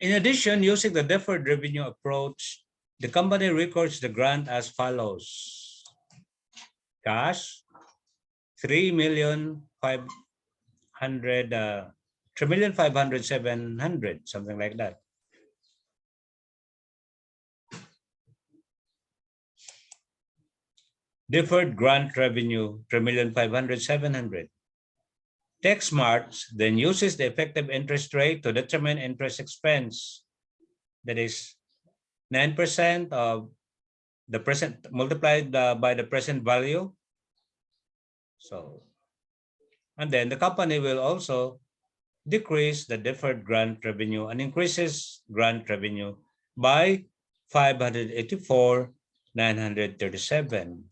In addition, using the deferred revenue approach, the company records the grant as follows. Cash, 3,500,700, something like that. Deferred grant revenue, 3,500,700. TechSmart then uses the effective interest rate to determine interest expense. That is 9% of the present multiplied by the present value. So, and then the company will also decrease the deferred grant revenue and increases grant revenue by 584,937.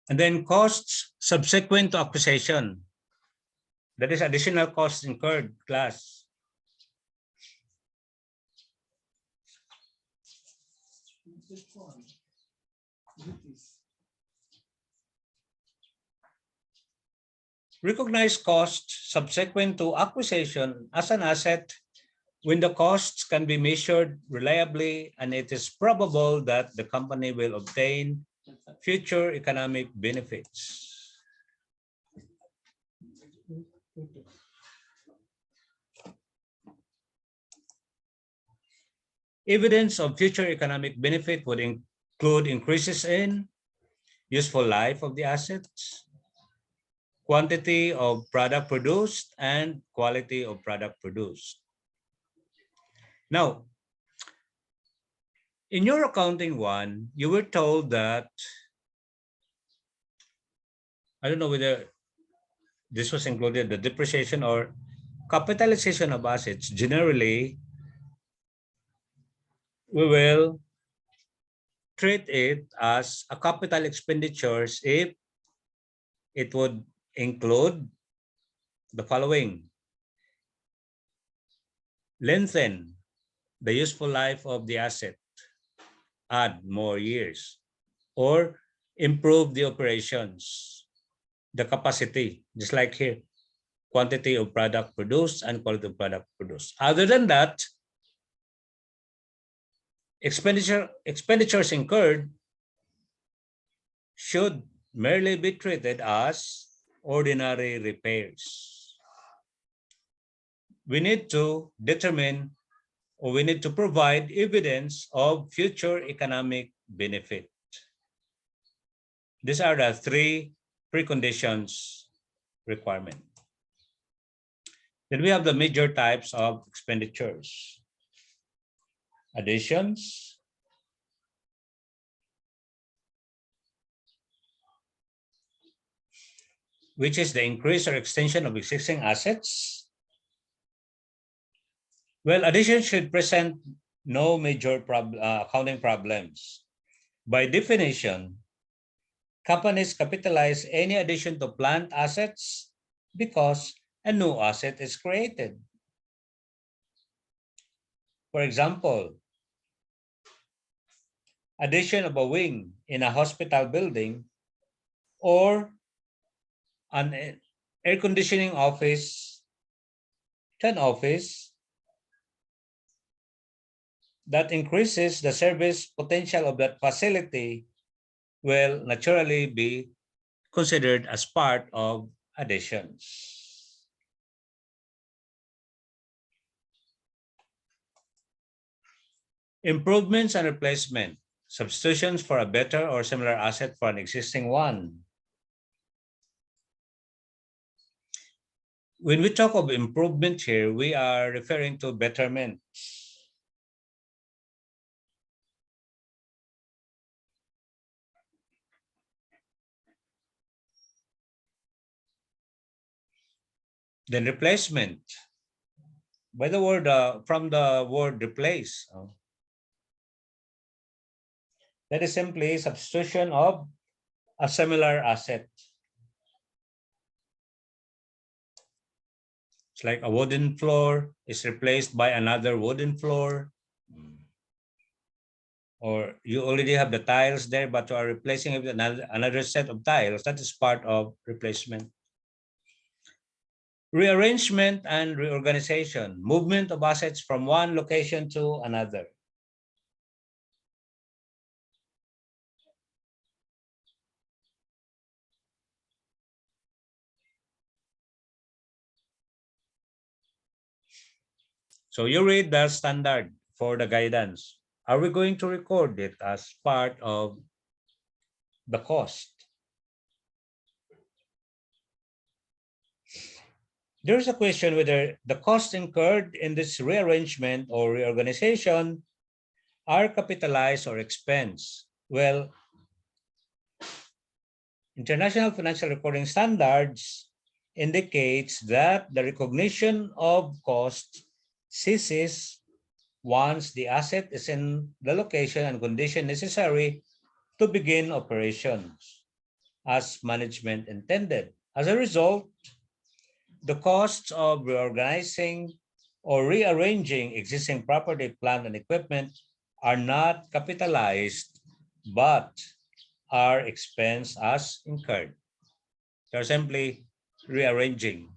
And then costs subsequent to acquisition. That is additional costs incurred, class. Recognize costs subsequent to acquisition as an asset when the costs can be measured reliably and it is probable that the company will obtain future economic benefits. Evidence of future economic benefit would include increases in useful life of the assets, quantity of product produced, and quality of product produced. Now, in your accounting one, you were told that, I don't know whether this was included, the depreciation or capitalization of assets. Generally, we will treat it as a capital expenditures if it would include the following: lengthen the useful life of the asset, add more years, or improve the operations, the capacity, just like here, quantity of product produced and quality of product produced. Other than that, Expenditures incurred should merely be treated as ordinary repairs. We need to determine, or we need to provide evidence of future economic benefit. These are the three preconditions requirement. Then we have the major types of expenditures. Additions, which is the increase or extension of existing assets. Well, addition should present no major accounting problems. By definition, companies capitalize any addition to plant assets because a new asset is created. For example, addition of a wing in a hospital building or an air conditioning office to an office that increases the service potential of that facility will naturally be considered as part of additions. Improvements and replacement, substitutions for a better or similar asset for an existing one. When we talk of improvement here, we are referring to betterment. Then replacement, by the word from the word replace. That is simply substitution of a similar asset. It's like a wooden floor is replaced by another wooden floor. Or you already have the tiles there, but you are replacing it with another set of tiles. That is part of replacement. Rearrangement and reorganization, movement of assets from one location to another. So you read the standard for the guidance. Are we going to record it as part of the cost? There's a question whether the costs incurred in this rearrangement or reorganization are capitalized or expensed. Well, International Financial Reporting Standards indicates that the recognition of cost ceases once the asset is in the location and condition necessary to begin operations as management intended. As a result, the costs of reorganizing or rearranging existing property, plant, and equipment are not capitalized, but are expensed as incurred. They're simply rearranging.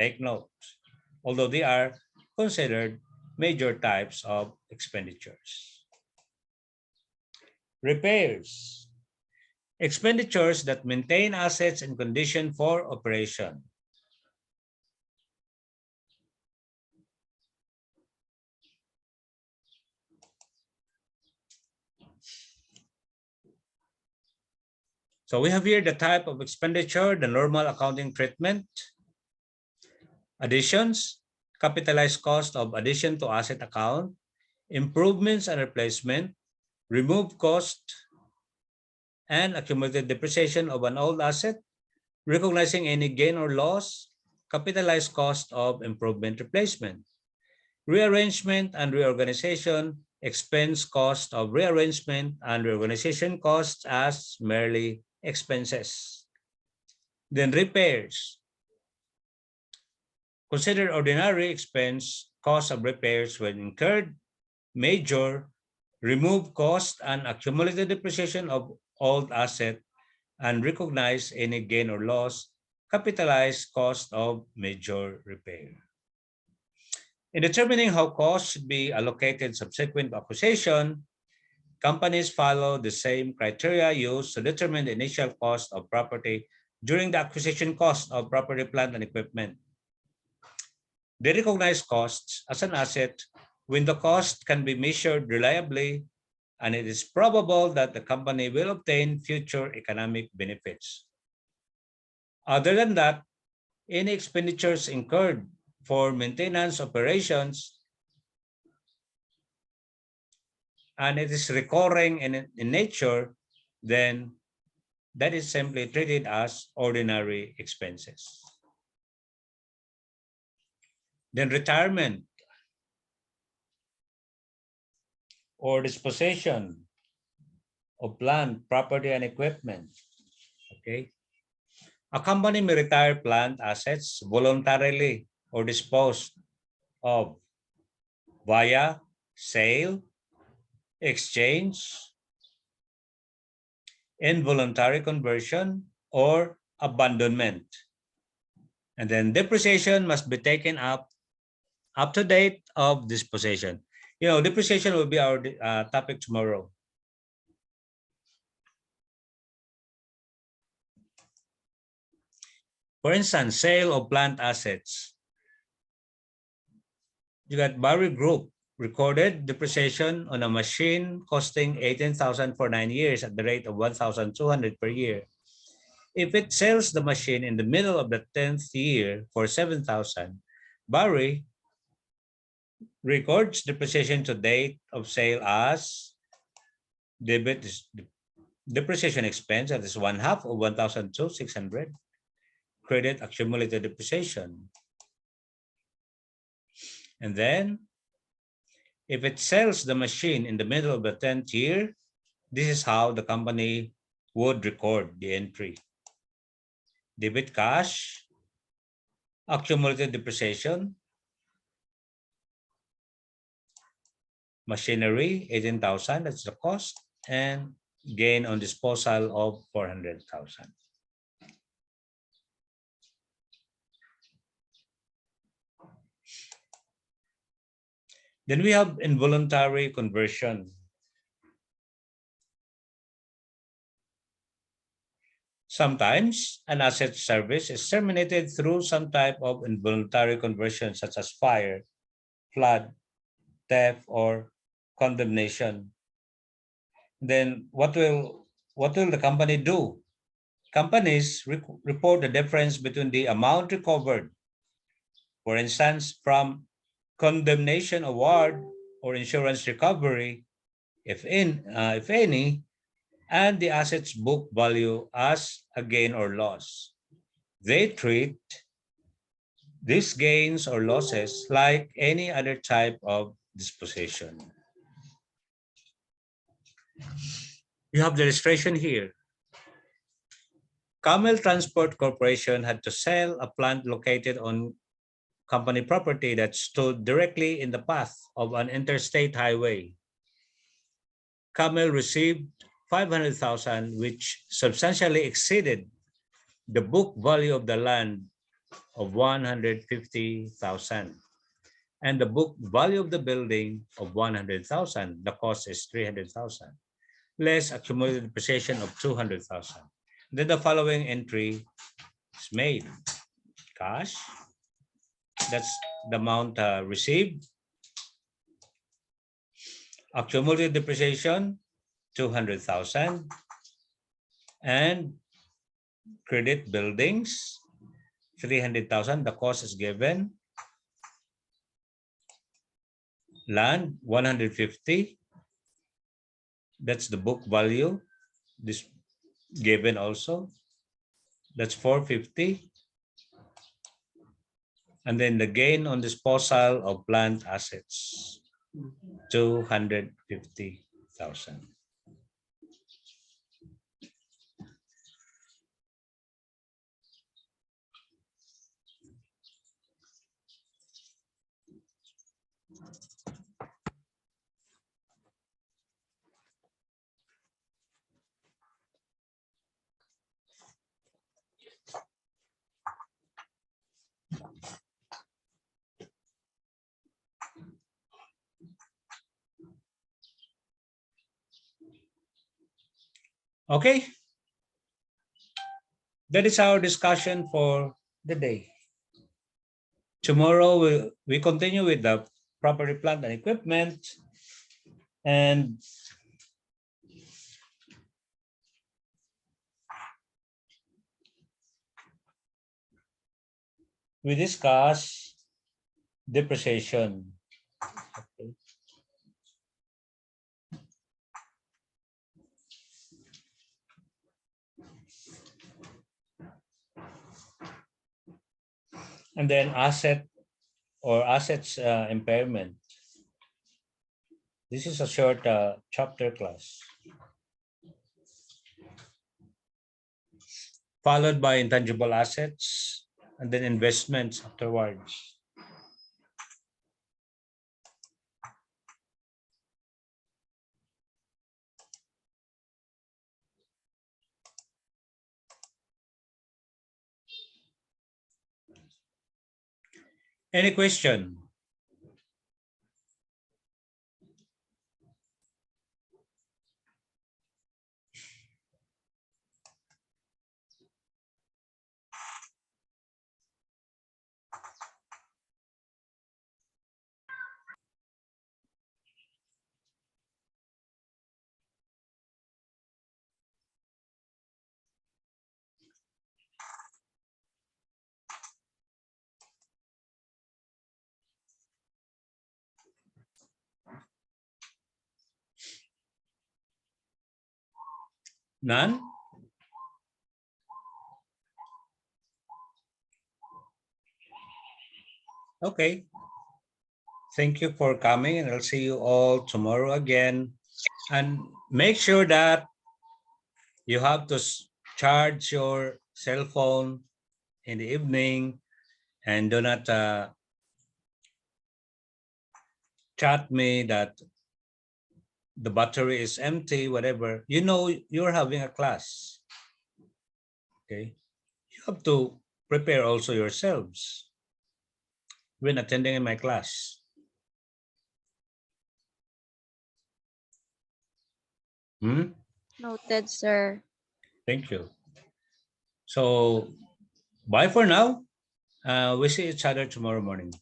Take note, although they are considered major types of expenditures. Repairs, expenditures that maintain assets in condition for operation. So we have here the type of expenditure, the normal accounting treatment. Additions, capitalized cost of addition to asset account, improvements and replacement, remove cost and accumulated depreciation of an old asset, recognizing any gain or loss, capitalized cost of improvement replacement, rearrangement and reorganization, expense cost of rearrangement and reorganization costs as merely expenses. Then repairs. Consider ordinary expense cost of repairs when incurred, major, remove cost and accumulated depreciation of old asset, and recognize any gain or loss, capitalized cost of major repair. In determining how costs should be allocated subsequent to acquisition, companies follow the same criteria used to determine the initial cost of property during the acquisition cost of property, plant, and equipment. They recognize costs as an asset when the cost can be measured reliably and it is probable that the company will obtain future economic benefits. Other than that, any expenditures incurred for maintenance operations and it is recurring in nature, then that is simply treated as ordinary expenses. Then retirement or disposition of plant, property, and equipment. Okay. A company may retire plant assets voluntarily or dispose of via sale, exchange, involuntary conversion, or abandonment. And then depreciation must be taken up to date of disposition. You know, depreciation will be our topic tomorrow. For instance, sale of plant assets. You got Barry Group recorded depreciation on a machine costing 18,000 for 9 years at the rate of 1,200 per year. If it sells the machine in the middle of the 10th year for 7,000, Barry records depreciation to date of sale as debit depreciation expense, that is one half of 1,600. Credit accumulated depreciation. And then if it sells the machine in the middle of the 10th year, this is how the company would record the entry. Debit cash, accumulated depreciation, machinery, 18,000, that's the cost, and gain on disposal of 400,000. Then we have involuntary conversion. Sometimes an asset service is terminated through some type of involuntary conversion such as fire, flood, theft, or condemnation. Then what will the company do? Companies report the difference between the amount recovered, for instance, from condemnation award or insurance recovery, if any, and the asset's book value as a gain or loss. They treat these gains or losses like any other type of disposition. You have the illustration here. Camel Transport Corporation had to sell a plant located on company property that stood directly in the path of an interstate highway. Camel received 500,000, which substantially exceeded the book value of the land of 150,000 and the book value of the building of 100,000. The cost is 300,000, less accumulated depreciation of 200,000. Then the following entry is made. Cash, that's the amount received. Accumulated depreciation, 200,000. And credit buildings, 300,000. The cost is given. Land, 150. That's the book value. This given also. That's 450. And then the gain on disposal of plant assets, 250,000. Okay, that is our discussion for the day. Tomorrow we continue with the property plant and equipment, and we discuss depreciation. Okay. And then assets impairment. This is a short chapter class, followed by intangible assets and then investments afterwards. Any question? None? Okay. Thank you for coming, and I'll see you all tomorrow again. And make sure that you have to charge your cell phone in the evening, and do not chat me that the battery is empty, whatever. You know you're having a class. Okay. You have to prepare also yourselves when attending in my class. Hmm? Noted, sir. Thank you. So bye for now. We see each other tomorrow morning.